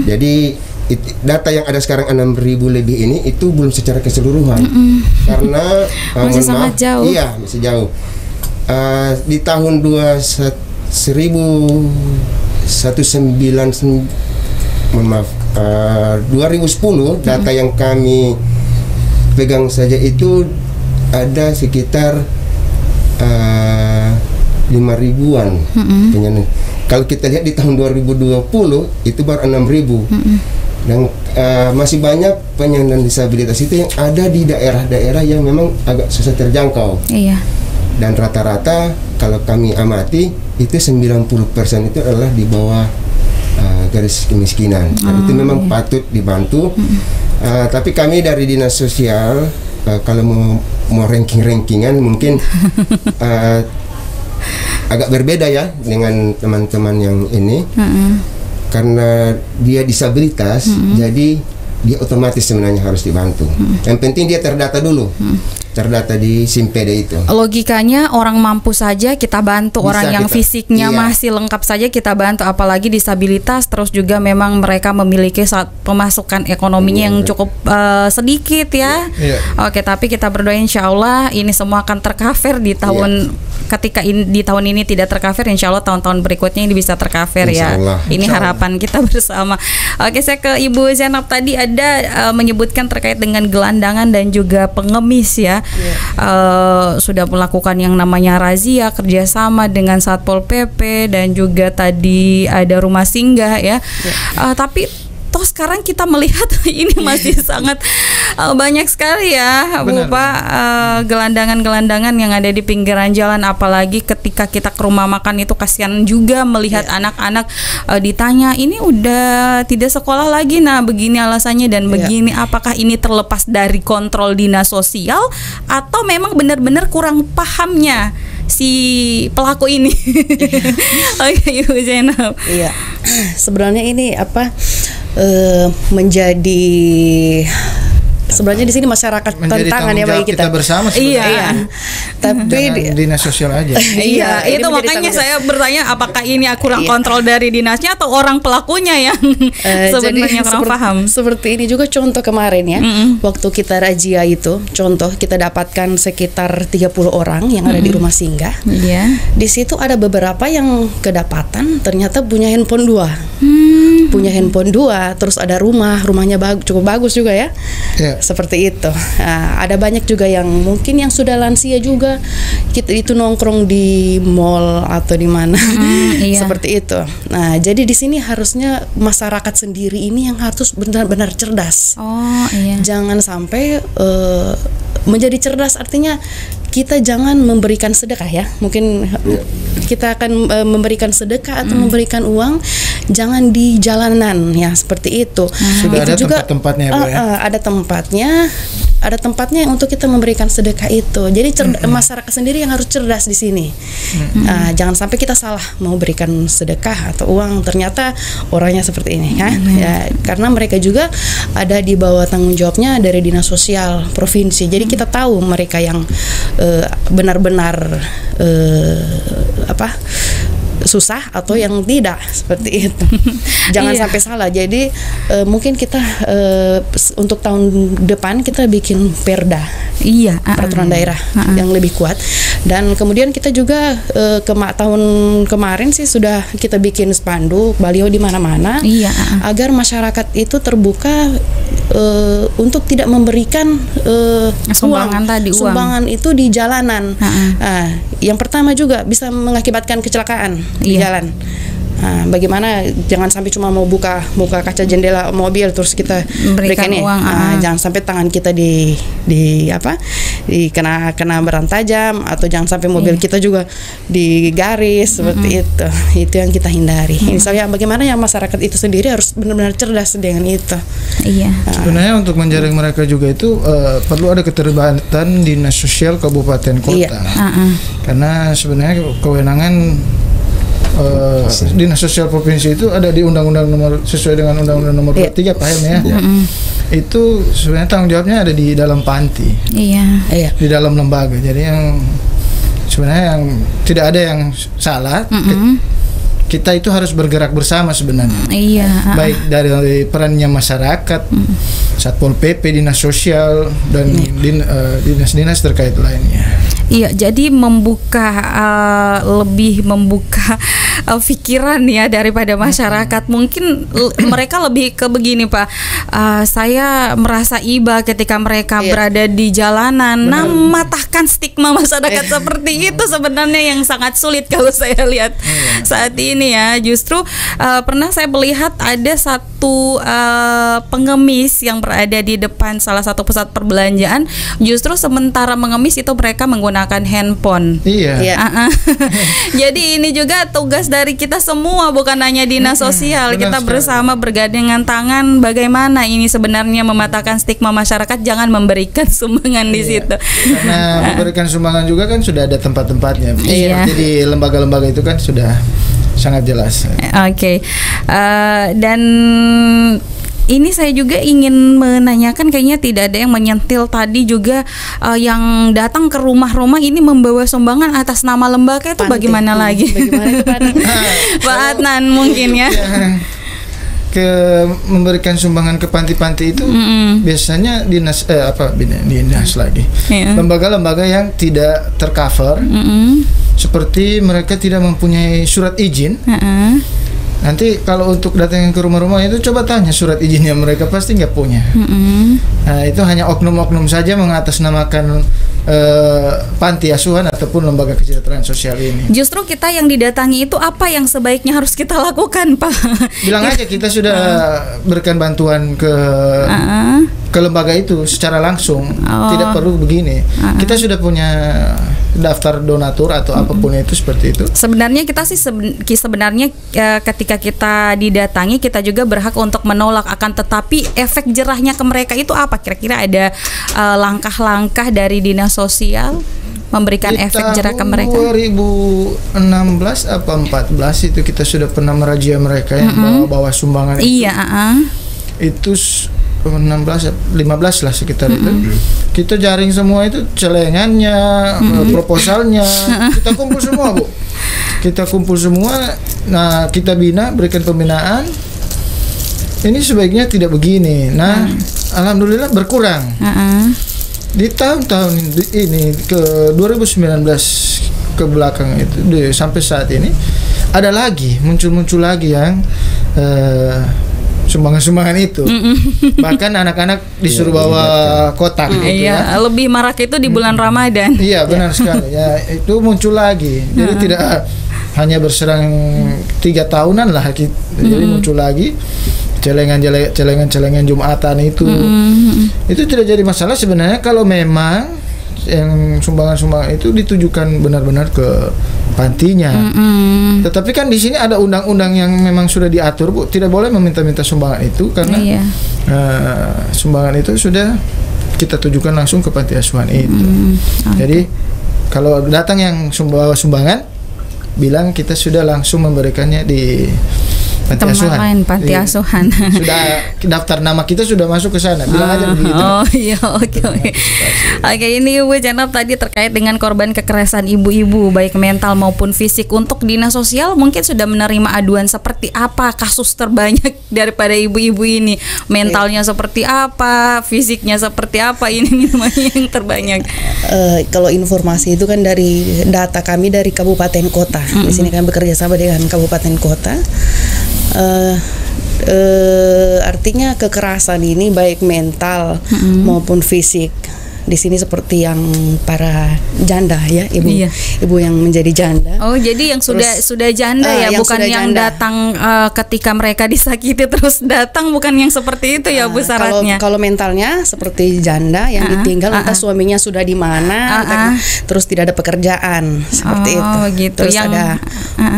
Jadi data yang ada sekarang 6.000 lebih ini itu belum secara keseluruhan. Karena masih sangat jauh. Iya, masih jauh. Di tahun 2010 data yang kami pegang saja itu ada sekitar 5.000-an penyandang. Kalau kita lihat di tahun 2020 itu baru 6.000. Dan masih banyak penyandang disabilitas itu yang ada di daerah-daerah yang memang agak susah terjangkau. Iya. Dan rata-rata kalau kami amati itu 90% itu adalah di bawah garis kemiskinan. Dan itu memang patut dibantu. Tapi kami dari dinas sosial kalau mau ranking-rankingan mungkin agak berbeda ya dengan teman-teman yang ini. Karena dia disabilitas, jadi dia otomatis sebenarnya harus dibantu. Yang penting dia terdata dulu. Terdata di SIMPD itu. Logikanya orang mampu saja kita bantu, bisa orang yang kita, fisiknya masih lengkap saja kita bantu, apalagi disabilitas, terus juga memang mereka memiliki pemasukan ekonominya yang cukup sedikit ya. Oke, tapi kita berdoa insya Allah ini semua akan tercover di tahun ketika di tahun ini tidak tercover, insya Allah tahun-tahun berikutnya ini bisa tercover ya. Ini harapan kita bersama. Oke, saya ke Ibu Zainab, tadi ada menyebutkan terkait dengan gelandangan dan juga pengemis ya. Sudah melakukan yang namanya razia kerjasama dengan Satpol PP dan juga tadi ada rumah singgah ya. Tapi toh sekarang kita melihat ini masih sangat banyak sekali ya, Bu Pak, gelandangan-gelandangan yang ada di pinggiran jalan, apalagi ketika kita ke rumah makan itu kasihan juga melihat anak-anak ditanya ini udah tidak sekolah lagi, nah begini alasannya dan begini. Apakah ini terlepas dari kontrol dinas sosial atau memang benar-benar kurang pahamnya si pelaku ini? Oke, Ibu Zainab. Iya, sebenarnya ini menjadi sebenarnya di sini masyarakat tantangan ya bagi kita bersama sebenarnya. Iya. Tapi dinas sosial aja. Iya, itu makanya saya bertanya apakah ini kurang kontrol dari dinasnya atau orang pelakunya yang sebenarnya kurang paham. Seperti ini juga contoh kemarin ya. Waktu kita razia itu, contoh kita dapatkan sekitar 30 orang yang ada di rumah singgah. Di situ ada beberapa yang kedapatan ternyata punya handphone 2. Punya handphone 2, terus ada rumahnya cukup bagus juga ya. Seperti itu. Nah, ada banyak juga yang mungkin yang sudah lansia juga, kita itu nongkrong di mall atau di mana, seperti itu. Nah, jadi di sini harusnya masyarakat sendiri ini yang harus benar-benar cerdas. Jangan sampai menjadi cerdas, artinya kita jangan memberikan sedekah ya. Mungkin kita akan memberikan sedekah atau memberikan uang, jangan di jalanan ya, seperti itu. Sudah itu ada juga tempat-tempatnya ya, Bu, ya? Ada tempatnya untuk kita memberikan sedekah itu. Jadi masyarakat sendiri yang harus cerdas di sini. Jangan sampai kita salah mau berikan sedekah atau uang, ternyata orangnya seperti ini ya. Karena mereka juga ada di bawah tanggung jawabnya dari dinas sosial provinsi. Jadi kita tahu mereka yang benar-benar susah atau yang tidak, seperti itu. Jangan sampai salah. Jadi mungkin kita untuk tahun depan kita bikin perda, peraturan daerah yang lebih kuat. Dan kemudian kita juga tahun kemarin sih sudah kita bikin spanduk, baliho di mana-mana, agar masyarakat itu terbuka untuk tidak memberikan sumbangan itu di jalanan. Yang pertama juga bisa mengakibatkan kecelakaan di jalan. Bagaimana jangan sampai cuma mau buka kaca jendela mobil terus kita berikan uang. Jangan sampai tangan kita kena beran tajam, atau jangan sampai mobil kita juga digaris seperti itu. Itu yang kita hindari. Misalnya bagaimana ya masyarakat itu sendiri harus benar-benar cerdas dengan itu. Sebenarnya untuk menjaring mereka juga itu perlu ada keterlibatan dinas sosial kabupaten kota. Karena sebenarnya kewenangan dinas sosial provinsi itu ada di undang-undang nomor, sesuai dengan undang-undang nomor 23 Pak Helmi ya. Itu sebenarnya tanggung jawabnya ada di dalam panti. Di dalam lembaga. Jadi yang sebenarnya yang tidak ada yang salah. Kita itu harus bergerak bersama sebenarnya. Baik dari perannya masyarakat, Satpol PP, dinas sosial, dan dinas-dinas terkait lainnya. Jadi lebih membuka pikiran ya daripada masyarakat. Mungkin mereka lebih ke begini, Pak. Saya merasa iba ketika mereka berada di jalanan. Mematahkan stigma masyarakat seperti itu sebenarnya yang sangat sulit kalau saya lihat saat ini ya. Justru pernah saya melihat ada satu pengemis yang berada di depan salah satu pusat perbelanjaan. Justru sementara mengemis itu mereka menggunakan handphone. Jadi ini juga tugas dari kita semua, bukan hanya dinas sosial. Kita bersama bergandengan tangan bagaimana ini sebenarnya mematahkan stigma masyarakat, jangan memberikan sumbangan di situ. Karena memberikan sumbangan juga kan sudah ada tempat-tempatnya. Jadi lembaga-lembaga itu kan sudah sangat jelas. Dan ini saya juga ingin menanyakan, kayaknya tidak ada yang menyentil tadi juga, yang datang ke rumah-rumah ini membawa sumbangan atas nama lembaga itu bagaimana lagi? Bagaimana itu Pak Adnan mungkin ya? Memberikan sumbangan ke panti-panti itu biasanya dinas lagi. Lembaga-lembaga yang tidak tercover, seperti mereka tidak mempunyai surat izin. Nanti kalau untuk datang ke rumah-rumah itu coba tanya surat izinnya, mereka pasti nggak punya. Nah, itu hanya oknum-oknum saja mengatasnamakan panti asuhan ataupun lembaga kesejahteraan sosial ini. Justru kita yang didatangi itu apa yang sebaiknya harus kita lakukan, Pak? Bilang aja kita sudah berikan bantuan ke lembaga itu secara langsung. Tidak perlu begini. Kita sudah punya daftar donatur atau apapun itu, seperti itu. Sebenarnya kita sih sebenarnya ketika kita didatangi kita juga berhak untuk menolak, akan tetapi efek jerahnya ke mereka itu apa? Kira-kira ada langkah-langkah dari dinas sosial memberikan efek jerah ke mereka? 2016 apa 14 itu kita sudah pernah merazia mereka yang bawa sumbangan itu. itu 15 lah sekitar itu. Kita jaring semua itu celengannya, proposalnya, kita kumpul semua, Bu. Kita kumpul semua. Nah, kita berikan pembinaan. Ini sebaiknya tidak begini. Nah, alhamdulillah berkurang. Di tahun-tahun ini ke 2019 ke belakang itu sampai saat ini ada lagi muncul lagi yang sumbangan-sumbangan itu. Bahkan anak-anak disuruh bawa kotak gitu ya. Lebih marak itu di bulan Ramadan. Iya, benar sekali. Ya, itu muncul lagi. Jadi tidak hanya berserang 3 tahunan lah, jadi muncul lagi celengan Jumatan itu. Itu tidak jadi masalah sebenarnya kalau memang yang sumbangan-sumbangan itu ditujukan benar-benar ke pantinya. Tetapi kan di sini ada undang-undang yang memang sudah diatur, Bu, tidak boleh meminta-minta sumbangan itu karena sumbangan itu sudah kita tujukan langsung ke panti asuhan itu. Jadi kalau datang yang bawa sumbangan, bilang kita sudah langsung memberikannya di panti asuhan. Panti asuhan. Sudah daftar nama kita sudah masuk ke sana. Bilang aja begitu. Oh iya, oke. Oke, ini Ibu Janab tadi terkait dengan korban kekerasan ibu-ibu baik mental maupun fisik. Untuk dinas sosial mungkin sudah menerima aduan seperti apa kasus terbanyak daripada ibu-ibu ini? Mentalnya seperti apa, fisiknya seperti apa, ini yang terbanyak? Kalau informasi itu kan dari data kami dari kabupaten kota. Di sini kami bekerja sama dengan kabupaten kota. Artinya kekerasan ini baik mental maupun fisik. Di sini seperti yang para janda ya, ibu yang menjadi janda. Oh, jadi yang sudah janda ya, bukan yang janda. Datang ketika mereka disakiti terus datang, bukan yang seperti itu ya, Bu, syaratnya. Kalau mentalnya seperti janda yang ditinggal entah suaminya sudah di mana, terus tidak ada pekerjaan seperti itu. Gitu. Terus yang ada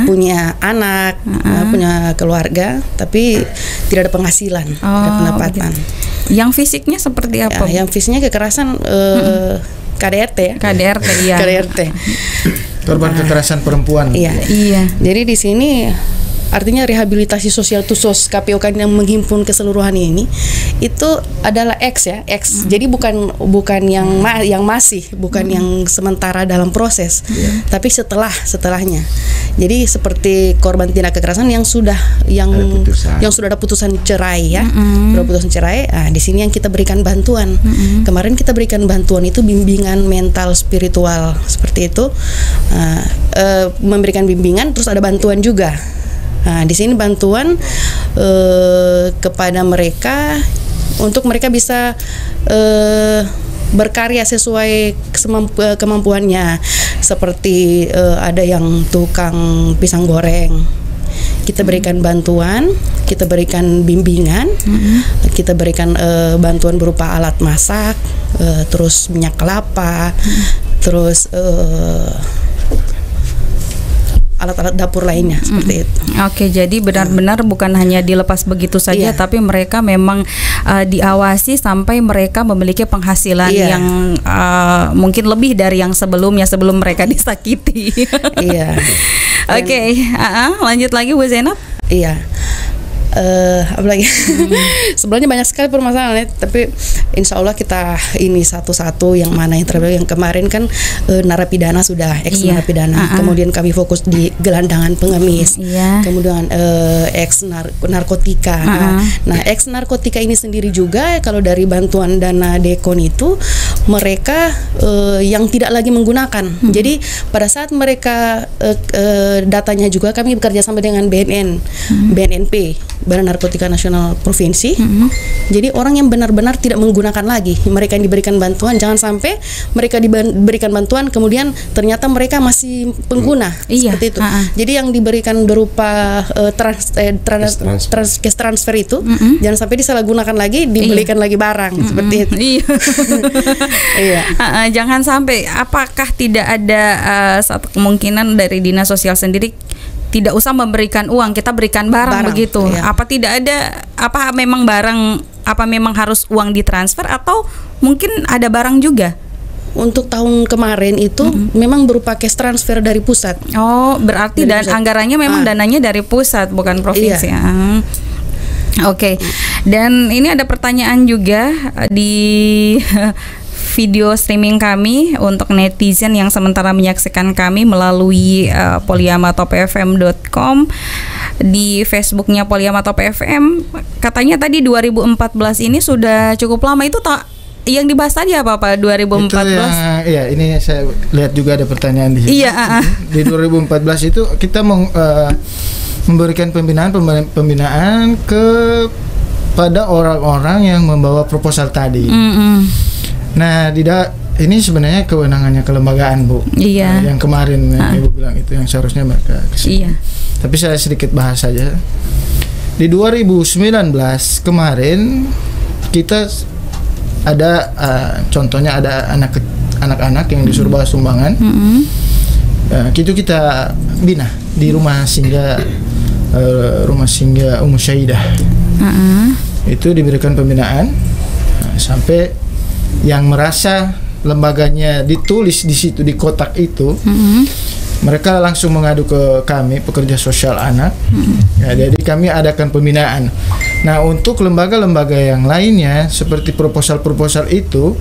punya anak, punya keluarga, tapi tidak ada penghasilan, tidak ada pendapatan. Gitu. Yang fisiknya seperti apa? Ya, yang fisiknya kekerasan KDRT ya. KDRT iya. KDRT. Korban kekerasan perempuan. Iya. Jadi di sini artinya rehabilitasi sosial Tusos KPOK yang menghimpun keseluruhan ini itu adalah X. Jadi bukan yang masih, bukan yang sementara dalam proses, tapi setelahnya. Jadi seperti korban tindak kekerasan yang sudah ada putusan cerai ya, sudah putusan cerai. Di sini yang kita berikan bantuan. Kemarin kita berikan bantuan itu bimbingan mental spiritual seperti itu, memberikan bimbingan terus ada bantuan juga. Nah, di sini bantuan kepada mereka untuk mereka bisa berkarya sesuai kemampuannya. Seperti ada yang tukang pisang goreng, kita berikan bantuan, kita berikan bimbingan, kita berikan bantuan berupa alat masak, terus minyak kelapa, terus alat-alat dapur lainnya seperti itu. Oke, jadi benar-benar bukan hanya dilepas begitu saja, tapi mereka memang diawasi sampai mereka memiliki penghasilan yang mungkin lebih dari yang sebelum mereka disakiti. Oke, lanjut lagi Bu Zainab. Iya. Apalagi sebenarnya banyak sekali permasalahannya, tapi insya Allah kita ini satu-satu yang mana yang terbaik. Yang kemarin kan narapidana sudah ex narapidana, kemudian kami fokus di gelandangan pengemis, kemudian ex narkotika. Nah ex narkotika ini sendiri juga kalau dari bantuan dana Dekon itu mereka yang tidak lagi menggunakan. Jadi pada saat mereka datanya juga kami bekerja sama dengan BNNP, Badan Narkotika Nasional Provinsi. Jadi orang yang benar-benar tidak menggunakan lagi, mereka yang diberikan bantuan, jangan sampai mereka diberikan bantuan kemudian ternyata mereka masih pengguna seperti itu. Jadi yang diberikan berupa cash transfer itu jangan sampai disalahgunakan lagi, dibelikan lagi barang seperti itu. Jangan sampai. Apakah tidak ada satu kemungkinan dari dinas sosial sendiri tidak usah memberikan uang, kita berikan barang begitu? Apa tidak ada, apa memang barang, apa memang harus uang ditransfer atau mungkin ada barang juga? Untuk tahun kemarin itu memang berupa cash transfer dari pusat. Oh, berarti dan anggarannya memang dananya dari pusat bukan provinsi. Oke. Dan ini ada pertanyaan juga di video streaming kami untuk netizen yang sementara menyaksikan kami melalui polyamatopfm.com, di Facebooknya Polyamatop FM. Katanya tadi 2014 ini sudah cukup lama. Itu yang dibahas tadi apa Pak 2014? Iya, ini saya lihat juga ada pertanyaan di sini. Iya. Di 2014 itu kita memberikan pembinaan kepada orang-orang yang membawa proposal tadi. Nah, ini sebenarnya kewenangannya kelembagaan, Bu. Iya. Yang kemarin yang Ibu bilang itu yang seharusnya mereka kesini. Iya. Tapi saya sedikit bahas saja. Di 2019 kemarin kita ada contohnya ada anak-anak yang disuruh bawa sumbangan. Itu kita bina di rumah singgah Ummu Syaidah. Itu diberikan pembinaan sampai yang merasa lembaganya ditulis di situ di kotak itu, mereka langsung mengadu ke kami pekerja sosial anak. Ya, jadi kami adakan pembinaan. Nah, untuk lembaga-lembaga yang lainnya seperti proposal-proposal itu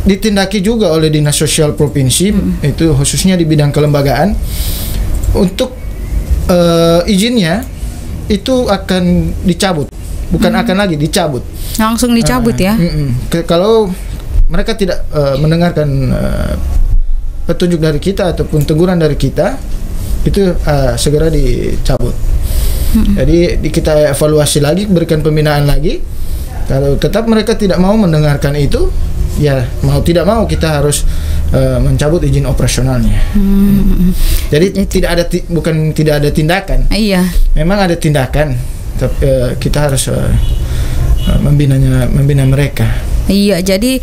ditindaki juga oleh Dinas Sosial Provinsi, itu khususnya di bidang kelembagaan. Untuk izinnya itu akan dicabut, bukan akan lagi dicabut. Langsung dicabut ya? Kalau mereka tidak mendengarkan petunjuk dari kita ataupun teguran dari kita, itu segera dicabut. Jadi kita evaluasi lagi, berikan pembinaan lagi. Kalau tetap mereka tidak mau mendengarkan itu, ya mau tidak mau kita harus mencabut izin operasionalnya. Jadi bukan tidak ada tindakan. Iya. Memang ada tindakan, tapi kita harus membina mereka. Iya, jadi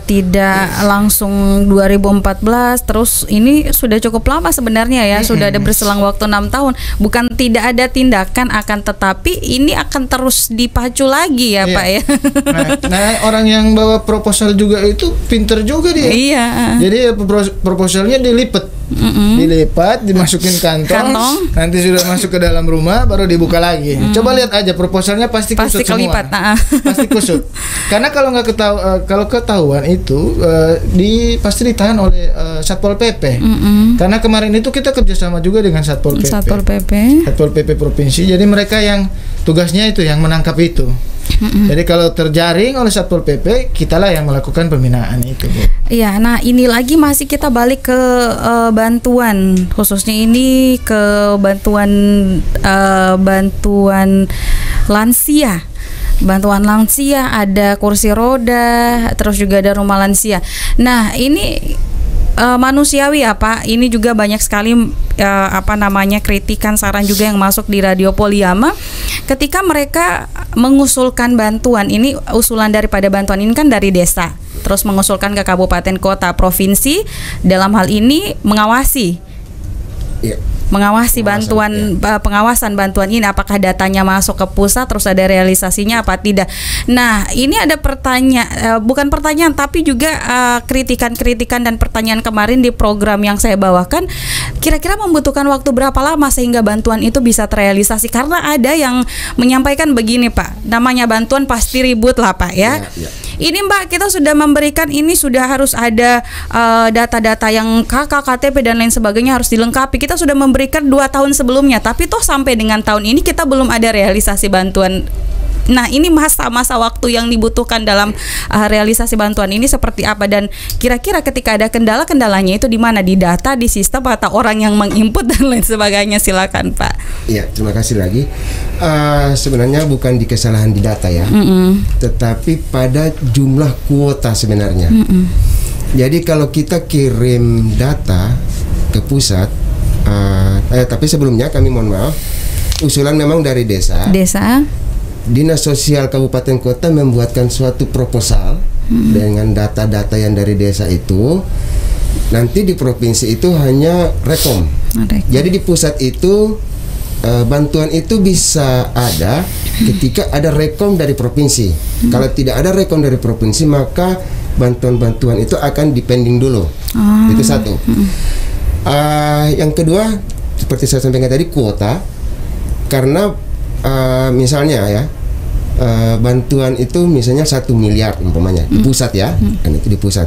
tidak langsung 2014, terus ini sudah cukup lama sebenarnya ya, sudah ada berselang waktu 6 tahun. Bukan tidak ada tindakan, akan tetapi ini akan terus dipacu lagi ya, Pak ya. Nah, orang yang bawa proposal juga itu pinter juga dia. Iya. Jadi proposalnya dilipat. Dimasukin kantong, nanti sudah masuk ke dalam rumah baru dibuka lagi. Coba lihat aja proposalnya pasti kusut semua. Pasti kusut. Karena kalau nggak ketahuan itu pasti ditahan oleh Satpol PP. Karena kemarin itu kita kerjasama juga dengan Satpol PP provinsi. Jadi mereka yang tugasnya itu yang menangkap itu. Jadi kalau terjaring oleh Satpol PP, kitalah yang melakukan pembinaan itu. Iya, nah ini lagi masih kita balik ke bantuan, khususnya ini ke bantuan lansia. Bantuan lansia, ada kursi roda, terus juga ada rumah lansia. Nah, ini manusiawi ya Pak, ini juga banyak sekali kritikan, saran juga yang masuk di Radio Polyama ketika mereka mengusulkan bantuan. Ini usulan daripada bantuan ini kan dari desa, terus mengusulkan ke kabupaten, kota, provinsi, dalam hal ini mengawasi pengawasan bantuan ini, apakah datanya masuk ke pusat, terus ada realisasinya apa tidak. Nah, ini ada bukan pertanyaan tapi juga kritikan dan pertanyaan kemarin di program yang saya bawakan, kira-kira membutuhkan waktu berapa lama sehingga bantuan itu bisa terrealisasi. Karena ada yang menyampaikan begini Pak, namanya bantuan pasti ribut lah Pak ya. Ini Mbak, kita sudah memberikan, ini sudah harus ada data-data yang KK, KTP dan lain sebagainya harus dilengkapi. Kita sudah memberikan 2 tahun sebelumnya, tapi toh sampai dengan tahun ini kita belum ada realisasi bantuan. Nah, ini masa waktu yang dibutuhkan dalam realisasi bantuan ini seperti apa, dan kira-kira ketika ada kendalanya itu di mana, di data, di sistem, atau orang yang menginput dan lain sebagainya. Silakan Pak. Iya, terima kasih lagi. Sebenarnya bukan di kesalahan di data ya, tetapi pada jumlah kuota sebenarnya. Jadi kalau kita kirim data ke pusat, tapi sebelumnya kami mohon maaf, usulan memang dari desa. Dinas Sosial Kabupaten Kota membuatkan suatu proposal dengan data-data yang dari desa itu. Nanti di provinsi itu hanya rekom. Jadi di pusat itu bantuan itu bisa ada ketika ada rekom dari provinsi. Kalau tidak ada rekom dari provinsi, maka bantuan-bantuan itu akan dipending dulu. Itu satu. Yang kedua, seperti saya sampaikan tadi, kuota. Karena misalnya ya, bantuan itu misalnya 1 miliar umpamanya di pusat ya, kan itu di pusat.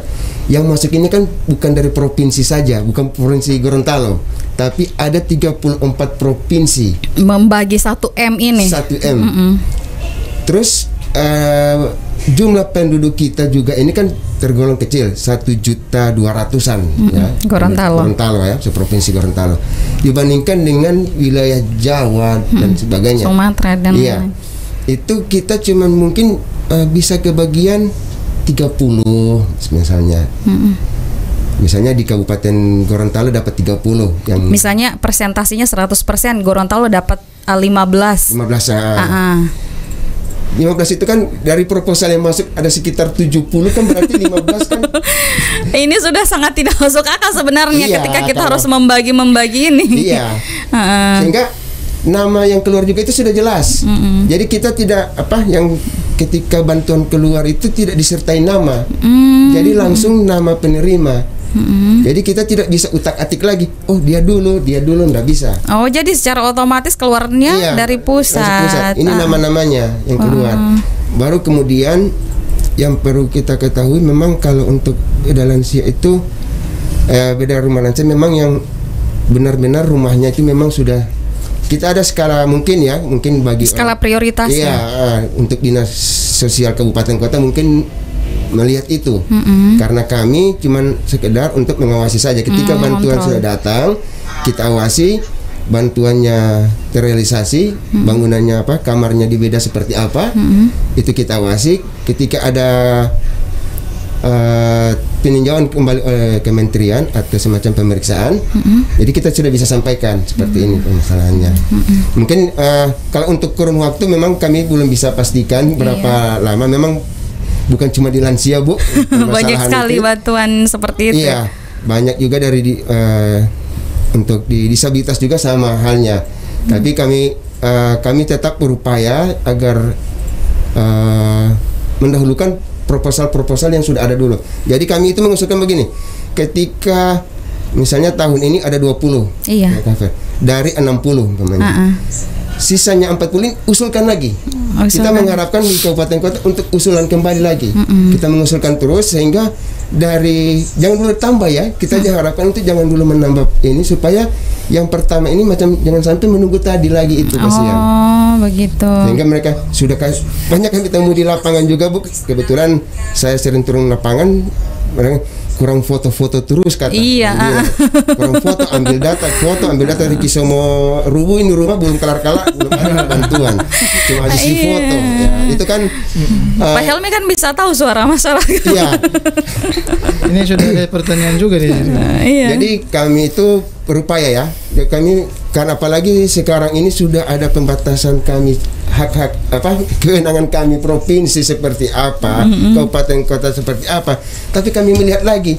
Yang masuk ini kan bukan dari provinsi saja, bukan provinsi Gorontalo, tapi ada 34 provinsi membagi 1M ini. 1M. Terus jumlah penduduk kita juga ini kan tergolong kecil, 1.200.000-an ya. Gorontalo ya, seprovinsi Gorontalo. Dibandingkan dengan wilayah Jawa dan sebagainya. Sumatera dan iya. Itu kita cuman mungkin bisa kebagian 30 misalnya. Misalnya di Kabupaten Gorontalo dapat 30 yang misalnya persentasinya 100%, Gorontalo dapat 15. 15 itu kan dari proposal yang masuk ada sekitar 70 kan, berarti 15 kan. Ini sudah sangat tidak masuk akal sebenarnya ketika kita harus membagi ini. Iya. Sehingga nama yang keluar juga itu sudah jelas. Jadi kita tidak yang ketika bantuan keluar itu tidak disertai nama. Jadi langsung nama penerima. Jadi kita tidak bisa utak-atik lagi. Oh dia dulu nggak bisa. Oh jadi secara otomatis keluarnya dari pusat. Ini nama-namanya yang keluar. Baru kemudian yang perlu kita ketahui memang kalau untuk beda lansia itu beda rumah lansia memang yang benar-benar rumahnya itu memang sudah kita ada skala mungkin bagi skala prioritas. Iya, untuk dinas sosial kabupaten kota mungkin melihat itu. Karena kami cuman sekedar untuk mengawasi saja. Ketika bantuan sudah datang, kita awasi bantuannya terrealisasi, bangunannya kamarnya di beda seperti apa, itu kita awasi. Ketika ada peninjauan kembali oleh kementerian atau semacam pemeriksaan, jadi kita sudah bisa sampaikan seperti ini permasalahannya. Mungkin kalau untuk kurun waktu memang kami belum bisa pastikan berapa lama. Memang bukan cuma di lansia, Bu. Banyak sekali bantuan seperti itu. Iya, banyak juga dari untuk di disabilitas juga sama halnya. Tapi kami tetap berupaya agar mendahulukan proposal-proposal yang sudah ada dulu. Jadi kami itu mengusulkan begini, ketika misalnya tahun ini ada 20 dari 60 umpamanya. Sisanya 40 usulkan lagi. Kita mengharapkan di kabupaten kota untuk usulan kembali lagi. Kita mengusulkan terus sehingga dari jangan dulu tambah ya. Kita harapkan itu jangan dulu menambah ini supaya yang pertama ini macam jangan sampai menunggu tadi lagi itu kasihan. Oh, begitu. Sehingga mereka sudah banyak kami ketemu di lapangan juga, Bu. Kebetulan saya sering turun lapangan, mereka kurang foto-foto terus kata. Iya. Kurang foto, ambil data Riki Somo Rubu ini rumah belum kelar-kelar, belum ada bantuan. Cuma isi foto. Ya, itu kan Pak Helmi kan bisa tahu suara masyarakat. Iya. Ini sudah ada pertanyaan juga di sini. Jadi kami itu berupaya ya. Kami karena apalagi sekarang ini sudah ada pembatasan kami hak-hak kewenangan kami provinsi seperti apa, kabupaten kota seperti apa. Tapi kami melihat lagi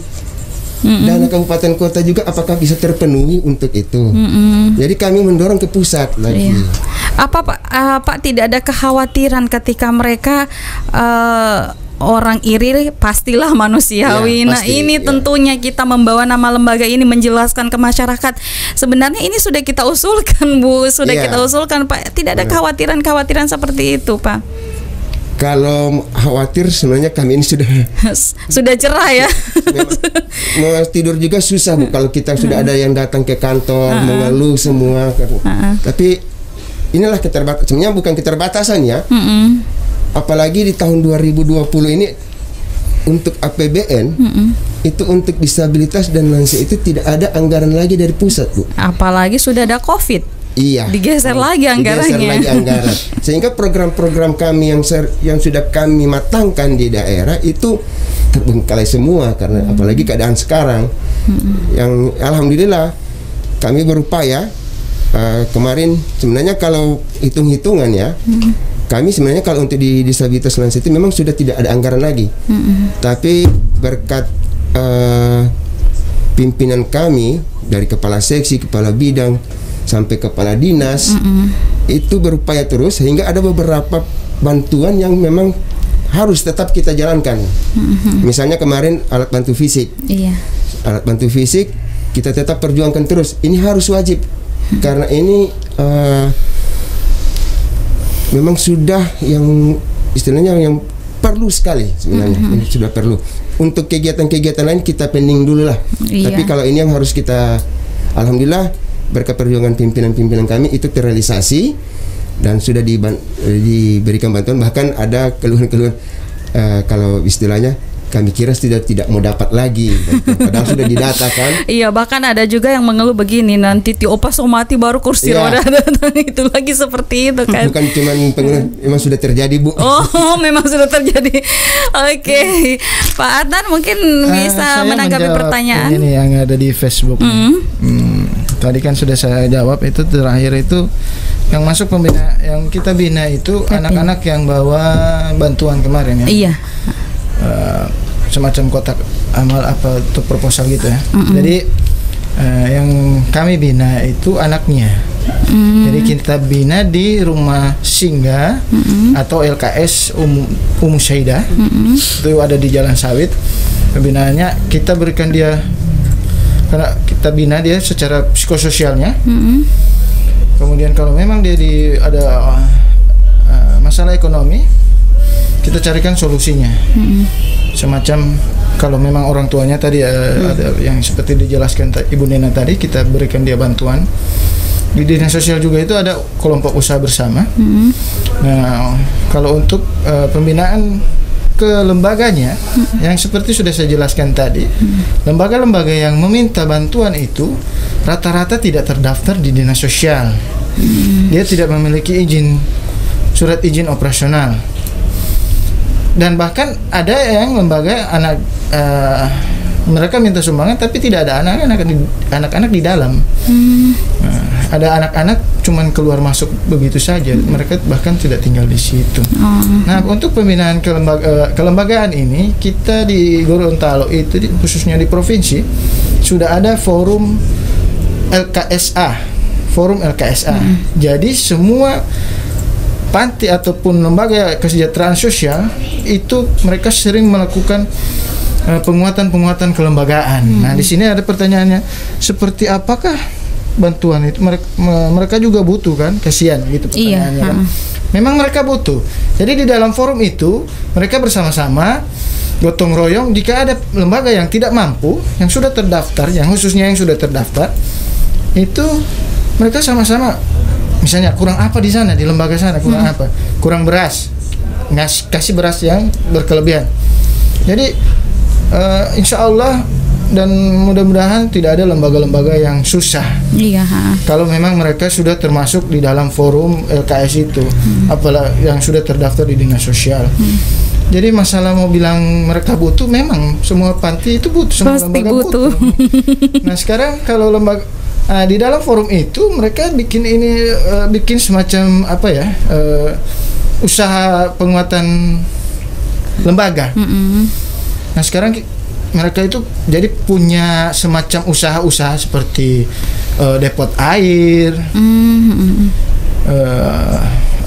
dana kabupaten kota juga apakah bisa terpenuhi untuk itu. Jadi kami mendorong ke pusat lagi. Apa Pak tidak ada kekhawatiran ketika mereka orang iri pastilah manusiawi. Ini tentunya kita membawa nama lembaga ini menjelaskan ke masyarakat. Sebenarnya ini sudah kita usulkan, Bu. Kita usulkan, Pak. Tidak ada kekhawatiran seperti itu, Pak. Kalau khawatir sebenarnya kami ini sudah cerah ya. Mau tidur juga susah, Bu. Kalau kita sudah ada yang datang ke kantor mengeluh semua. Tapi inilah keterbatasan. Sebenarnya bukan keterbatasan ya. Apalagi di tahun 2020 ini untuk APBN itu untuk disabilitas dan lansia itu tidak ada anggaran lagi dari pusat, Bu. Apalagi sudah ada COVID. Iya. Digeser lagi anggarannya. Sehingga program-program kami yang sudah kami matangkan di daerah itu terbengkalai semua karena apalagi keadaan sekarang. Yang alhamdulillah kami berupaya kemarin sebenarnya kalau hitung-hitungan ya. Kami sebenarnya kalau untuk di disabilitas lansia itu memang sudah tidak ada anggaran lagi. Tapi berkat pimpinan kami dari kepala seksi, kepala bidang sampai kepala dinas itu berupaya terus sehingga ada beberapa bantuan yang memang harus tetap kita jalankan. Misalnya kemarin alat bantu fisik. Alat bantu fisik kita tetap perjuangkan terus. Ini harus wajib karena ini memang sudah yang istilahnya yang perlu sekali sebenarnya. Ini sudah perlu. Untuk kegiatan-kegiatan lain kita pending dulu lah. Tapi kalau ini yang harus kita, alhamdulillah berkat perjuangan pimpinan-pimpinan kami itu terrealisasi dan sudah diberikan bantuan. Bahkan ada keluhan-keluhan kalau istilahnya kami kira sudah tidak mau dapat lagi, padahal sudah didata kan. Iya, bahkan ada juga yang mengeluh begini, nanti Opa so mati baru kursi roda datang, itu lagi seperti itu kan. Bukan cuma pengeluhan, memang sudah terjadi, Bu. Oh, memang sudah terjadi. Oke. Pak Adnan mungkin bisa menanggapi pertanyaan ini yang ada di Facebook. Tadi kan sudah saya jawab, itu terakhir itu yang masuk pembina, yang kita bina itu anak-anak yang bawa bantuan kemarin ya. Iya. Semacam kotak amal apa untuk proposal gitu ya. Jadi yang kami bina itu anaknya. Jadi kita bina di rumah singgah atau LKS Syaidah. Itu ada di Jalan Sawit. Pembinaannya kita berikan dia, karena kita bina dia secara psikososialnya. Kemudian kalau memang dia ada masalah ekonomi, kita carikan solusinya. Semacam kalau memang orang tuanya tadi ada yang seperti dijelaskan Ibu Nena tadi, kita berikan dia bantuan. Di dinas sosial juga itu ada kelompok usaha bersama. Nah, kalau untuk pembinaan ke lembaganya, yang seperti sudah saya jelaskan tadi, lembaga-lembaga yang meminta bantuan itu rata-rata tidak terdaftar di dinas sosial. Dia tidak memiliki surat izin operasional. Dan bahkan ada yang lembaga mereka minta sumbangan tapi tidak ada anak-anak di dalam. Nah, ada anak-anak cuman keluar masuk begitu saja, mereka bahkan tidak tinggal di situ. Nah, untuk pembinaan kelembagaan ini, kita di Gorontalo itu khususnya di provinsi sudah ada forum LKSA. Jadi semua panti ataupun lembaga kesejahteraan sosial itu mereka sering melakukan penguatan kelembagaan. Nah, di sini ada pertanyaannya, seperti apakah bantuan itu mereka juga butuh kan? Kasihan gitu pertanyaannya kan. Memang mereka butuh. Jadi di dalam forum itu mereka bersama-sama gotong royong, jika ada lembaga yang tidak mampu, yang sudah terdaftar, yang khususnya yang sudah terdaftar, itu mereka sama-sama, misalnya kurang apa di sana, di lembaga sana kurang apa, kurang beras, kasih beras yang berkelebihan. Jadi insya Allah dan mudah-mudahan tidak ada lembaga-lembaga yang susah. Iya. Kalau memang mereka sudah termasuk di dalam forum LKS itu, apalagi yang sudah terdaftar di dinas sosial. Jadi masalah mau bilang mereka butuh, memang semua panti itu butuh, semua pasti lembaga butuh. Nah, sekarang kalau lembaga di dalam forum itu mereka bikin semacam apa ya, usaha penguatan lembaga. Nah, sekarang mereka itu jadi punya semacam usaha-usaha seperti depot air,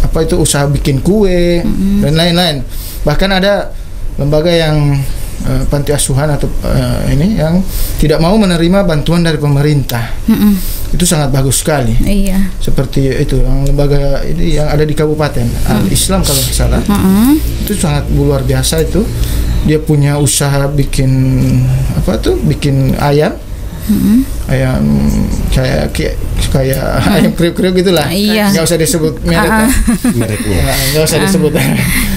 apa itu usaha bikin kue dan lain-lain. Bahkan ada lembaga yang panti asuhan atau ini yang tidak mau menerima bantuan dari pemerintah. Itu sangat bagus sekali. Iya. Seperti itu yang lembaga ini yang ada di kabupaten Al-Islam kalau tidak salah. Itu sangat luar biasa itu. Dia punya usaha bikin bikin ayam. Ayam kayak ayam kriuk-kriuk gitulah. Iya. Nggak usah disebut mereknya. Nggak usah disebut.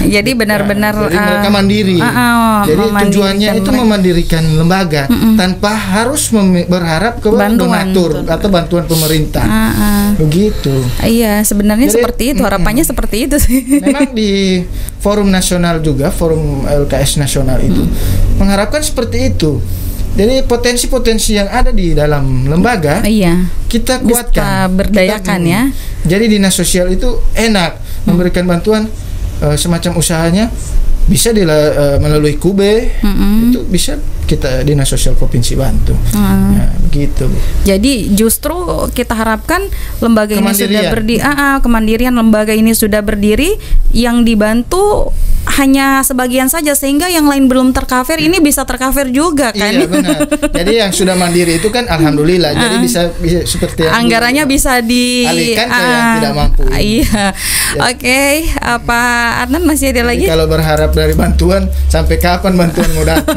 Jadi benar-benar jadi mereka mandiri. Jadi tujuannya itu memandirikan lembaga tanpa harus berharap ke donatur atau bantuan pemerintah. Begitu. Iya, sebenarnya jadi, seperti itu, harapannya seperti itu sih. Memang di forum nasional juga, forum LKS nasional itu mengharapkan seperti itu. Jadi potensi-potensi yang ada di dalam lembaga, kita kuatkan, bisa berdayakan ya. Jadi dinas sosial itu enak memberikan bantuan, semacam usahanya bisa melalui KUBE, itu bisa kita dinas sosial provinsi bantu. Nah, begitu. Jadi justru kita harapkan lembaga ini sudah berdiri, kemandirian lembaga ini sudah berdiri, yang dibantu hanya sebagian saja sehingga yang lain belum tercover ini bisa tercover juga kan. Iya benar. Jadi yang sudah mandiri itu kan alhamdulillah. Jadi bisa seperti anggarannya bisa dialihkan ke yang tidak mampu. Iya. Oke, Pak Adnan masih ada lagi? Kalau berharap dari bantuan, sampai kapan bantuan mau datang?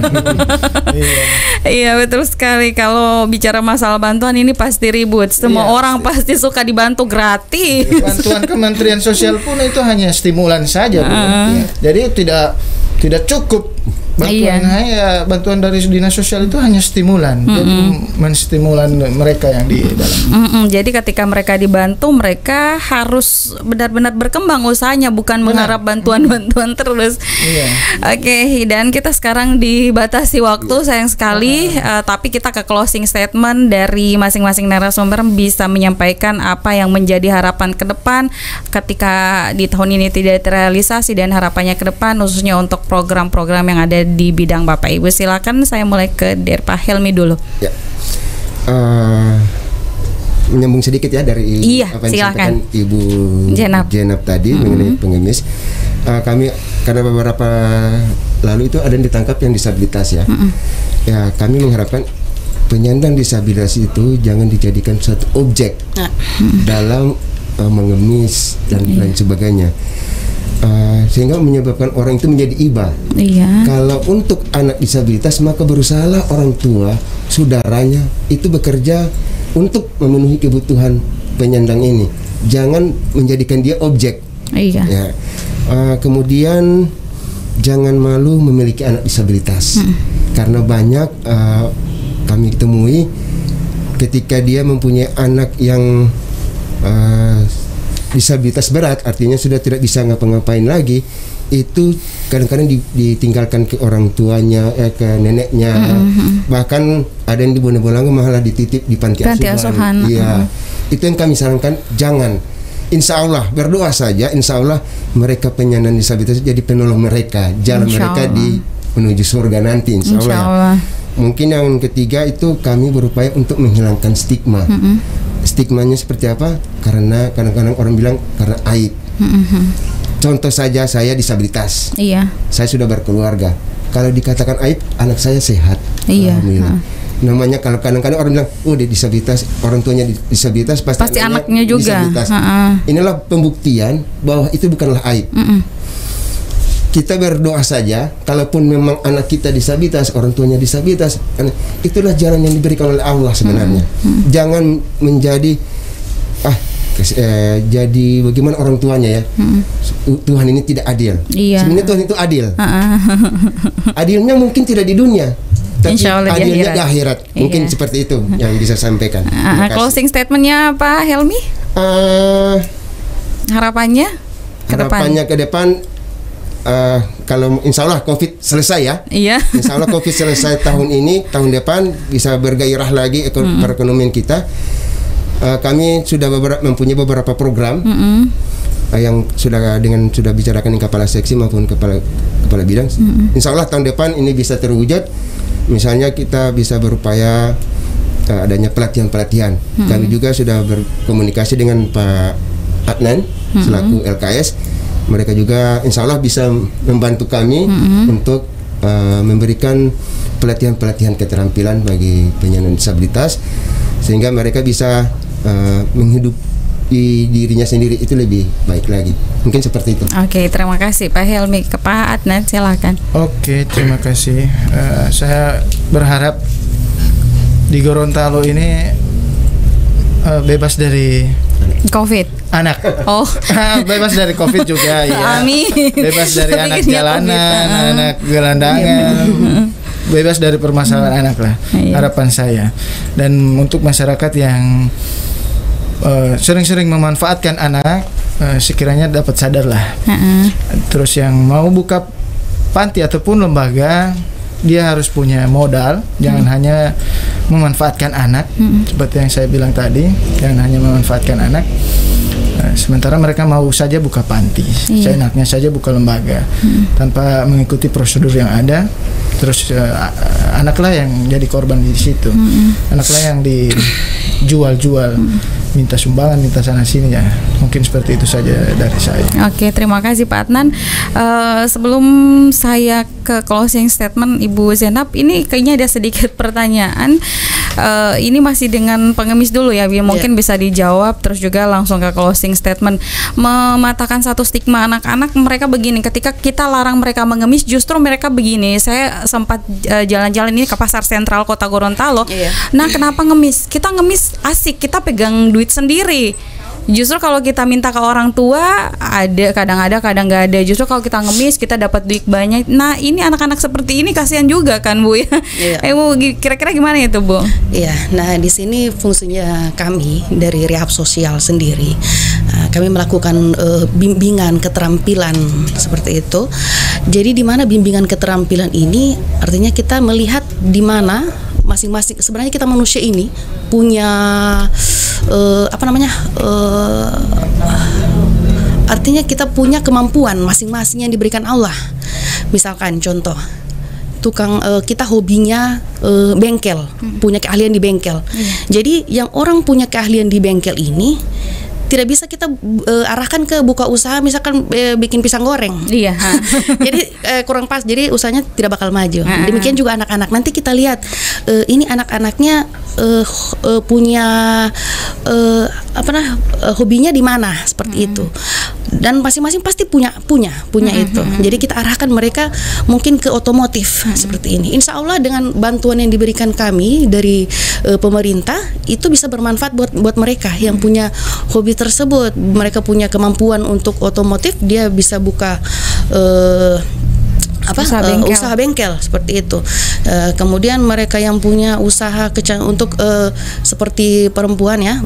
Iya betul sekali. Kalau bicara masalah bantuan ini pasti ribut. Semua orang pasti suka dibantu gratis. Bantuan Kementerian Sosial pun itu hanya stimulan saja, jadi tidak cukup. Bantuan dari dinas sosial itu hanya stimulan, jadi menstimulan mereka yang di dalam. Jadi ketika mereka dibantu, mereka harus benar-benar berkembang usahanya, bukan mengharap bantuan-bantuan terus. Oke, dan kita sekarang dibatasi waktu, sayang sekali. Tapi kita ke closing statement dari masing-masing narasumber bisa menyampaikan apa yang menjadi harapan ke depan ketika di tahun ini tidak terrealisasi dan harapannya ke depan, khususnya untuk program-program yang ada di bidang Bapak Ibu. Silakan, saya mulai ke Pak Helmi dulu. Ya. Menyambung sedikit ya dari apa yang disampaikan Ibu Jenab tadi mengenai pengemis. Kami karena beberapa lalu itu ada yang ditangkap yang disabilitas ya. Ya, kami mengharapkan penyandang disabilitas itu jangan dijadikan suatu objek dalam mengemis dan lain sebagainya. Sehingga menyebabkan orang itu menjadi iba. Kalau untuk anak disabilitas, maka berusahalah orang tua, saudaranya itu bekerja untuk memenuhi kebutuhan penyandang ini. Jangan menjadikan dia objek. Ya. Kemudian jangan malu memiliki anak disabilitas, karena banyak kami temui ketika dia mempunyai anak yang disabilitas berat, artinya sudah tidak bisa ngapa-ngapain lagi, itu kadang-kadang ditinggalkan ke orang tuanya, ke neneknya, bahkan ada yang di Bonebolango malah dititip di panti asuhan. Iya, itu yang kami sarankan, jangan. Insya Allah berdoa saja, insya Allah mereka penyandang disabilitas jadi penolong mereka, jalan mereka di menuju surga nanti, insya Allah. Ya. Mungkin yang ketiga itu kami berupaya untuk menghilangkan stigma. Stigmanya seperti apa? Karena kadang-kadang orang bilang karena aib. Contoh saja, saya disabilitas. Saya sudah berkeluarga. Kalau dikatakan aib, anak saya sehat. Namanya kalau kadang-kadang orang bilang, oh dia disabilitas, orang tuanya disabilitas, pasti anaknya juga. Inilah pembuktian bahwa itu bukanlah aib. Kita berdoa saja, kalaupun memang anak kita disabilitas, orang tuanya disabilitas, itulah jalan yang diberikan oleh Allah sebenarnya. Jangan menjadi jadi bagaimana orang tuanya ya. Tuhan ini tidak adil. Sebenarnya Tuhan itu adil. Adilnya mungkin tidak di dunia, tapi adilnya di akhirat. Mungkin seperti itu yang bisa sampaikan. Closing statementnya Pak Helmi? Harapannya ke depan. Kalau insya Allah COVID selesai ya. Insya Allah COVID selesai tahun ini, tahun depan bisa bergairah lagi perekonomian kita. Kami sudah mempunyai beberapa program yang sudah bicarakan dengan kepala seksi maupun kepala bidang. Insya Allah tahun depan ini bisa terwujud. Misalnya kita bisa berupaya adanya pelatihan. Kami juga sudah berkomunikasi dengan Pak Adnan selaku LKS. Mereka juga insya Allah bisa membantu kami untuk memberikan pelatihan-pelatihan keterampilan bagi penyandang disabilitas, sehingga mereka bisa menghidupi dirinya sendiri itu lebih baik lagi. Mungkin seperti itu. Oke, terima kasih Pak Helmi. Ke Pak Adnan, silakan. Oke, terima kasih. Saya berharap di Gorontalo ini bebas dari COVID. Anak. Bebas dari COVID juga ya. Amin. Bebas dari anak jalanan, anak gelandangan. Bebas dari permasalahan anak lah. Harapan saya. Dan untuk masyarakat yang sering-sering memanfaatkan anak, sekiranya dapat sadar lah. Terus yang mau buka panti ataupun lembaga, dia harus punya modal, jangan hanya memanfaatkan anak, seperti yang saya bilang tadi, jangan hanya memanfaatkan anak. Sementara mereka mau saja buka panti, seenaknya saja buka lembaga, tanpa mengikuti prosedur yang ada. Terus anaklah yang jadi korban di situ, anaklah yang dijual-jual. minta sumbangan, minta sana sini ya. Mungkin seperti itu saja dari saya. Oke, terima kasih Pak Adnan. Sebelum saya ke closing statement Ibu Zainab, ini kayaknya ada sedikit pertanyaan. Ini masih dengan pengemis dulu ya, mungkin bisa dijawab terus juga langsung ke closing statement. Mematahkan satu stigma anak-anak, mereka begini, ketika kita larang mereka mengemis, justru mereka begini. Saya sempat jalan-jalan ini ke pasar sentral Kota Gorontalo. Nah, kenapa ngemis? Kita ngemis asik, kita pegang duit sendiri. Justru kalau kita minta ke orang tua, kadang nggak ada. Justru kalau kita ngemis, kita dapat duit banyak. Nah, ini anak-anak seperti ini kasihan juga kan, Bu ya. Bu, kira-kira gimana itu, Bu? Iya, nah di sini fungsinya kami dari rehab sosial sendiri. Kami melakukan bimbingan keterampilan seperti itu. Jadi di mana bimbingan keterampilan ini artinya kita melihat di mana masing-masing sebenarnya kita manusia ini punya artinya kita punya kemampuan masing-masing yang diberikan Allah. Misalkan contoh, kita hobinya bengkel, punya keahlian di bengkel. Jadi yang orang punya keahlian di bengkel ini tidak bisa kita arahkan ke buka usaha misalkan bikin pisang goreng. Iya. Jadi kurang pas. Jadi usahanya tidak bakal maju. Demikian juga anak-anak. Nanti kita lihat ini anak-anaknya punya hobinya di mana seperti itu. Dan masing-masing pasti punya itu. Jadi kita arahkan mereka mungkin ke otomotif seperti ini. Insya Allah dengan bantuan yang diberikan kami dari pemerintah itu bisa bermanfaat buat mereka yang punya hobi tersebut. Mereka punya kemampuan untuk otomotif, dia bisa buka usaha bengkel seperti itu. Kemudian mereka yang punya usaha untuk seperti perempuan ya,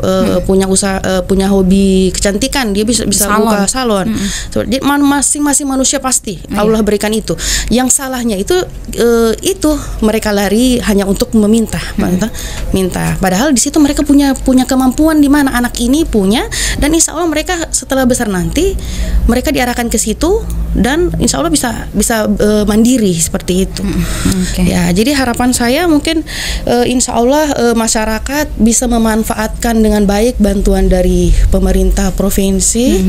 punya usaha, punya hobi kecantikan, dia bisa buka salon. Jadi masing-masing manusia pasti Allah berikan itu. Yang salahnya itu mereka lari hanya untuk minta. Padahal di situ mereka punya kemampuan di mana anak ini punya, dan insya Allah mereka setelah besar nanti mereka diarahkan ke situ dan insya Allah bisa mandiri seperti itu. Ya, jadi harapan saya mungkin insya Allah masyarakat bisa memanfaatkan dengan baik bantuan dari pemerintah provinsi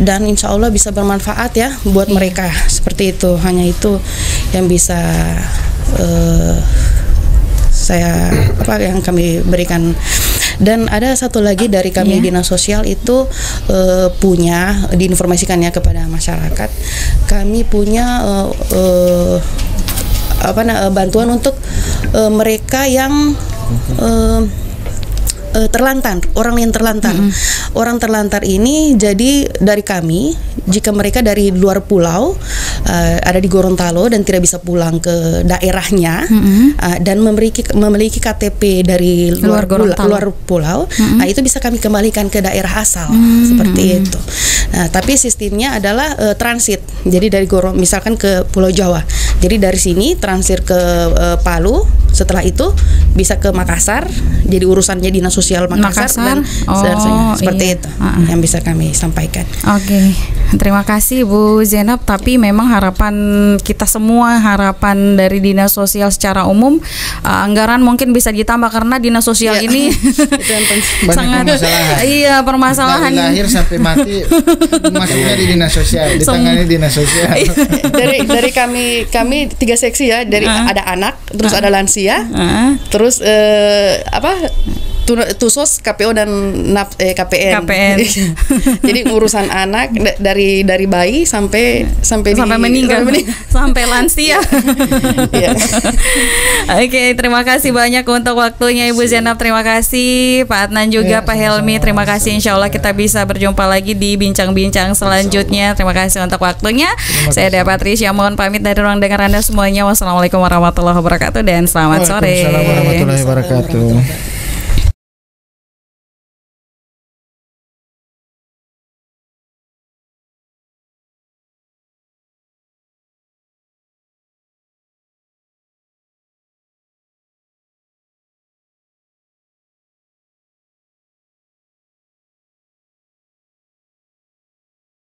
dan insya Allah bisa bermanfaat ya buat mereka seperti itu. Hanya itu yang bisa yang kami berikan. Dan ada satu lagi dari kami Dinas Sosial itu punya diinformasikannya kepada masyarakat. Kami punya bantuan untuk mereka yang terlantar, orang yang terlantar. Orang terlantar ini jadi dari kami, jika mereka dari luar pulau ada di Gorontalo dan tidak bisa pulang ke daerahnya dan memiliki KTP dari luar pulau, itu bisa kami kembalikan ke daerah asal seperti itu. Nah, tapi sistemnya adalah transit. Jadi dari misalkan ke Pulau Jawa. Jadi dari sini transit ke Palu, setelah itu bisa ke Makassar. Jadi urusannya Dinas Sosial Makassar. Dan seperti itu yang bisa kami sampaikan. Oke. Terima kasih Bu Zainab. Tapi memang harapan kita semua, harapan dari Dinas Sosial secara umum, anggaran mungkin bisa ditambah karena Dinas Sosial ini sangat permasalahan. Dari lahir sampai mati masuknya di Dinas Sosial, ditangani Dinas Sosial. dari kami 3 seksi ya, dari ada anak, terus ada lansia, terus Tusos, KPO dan KPN. Jadi urusan anak dari bayi sampai meninggal sampai lansia. Oke, terima kasih banyak untuk waktunya Ibu Zainab. Terima kasih Pak Adnan juga, Pak Helmi. Terima kasih. Insya Allah kita bisa berjumpa lagi di bincang-bincang selanjutnya. Terima kasih untuk waktunya. Saya Dea Patricia, mohon pamit dari ruang dengar Anda semuanya. Wassalamualaikum warahmatullahi wabarakatuh dan selamat sore. Waalaikumsalam warahmatullahi wabarakatuh.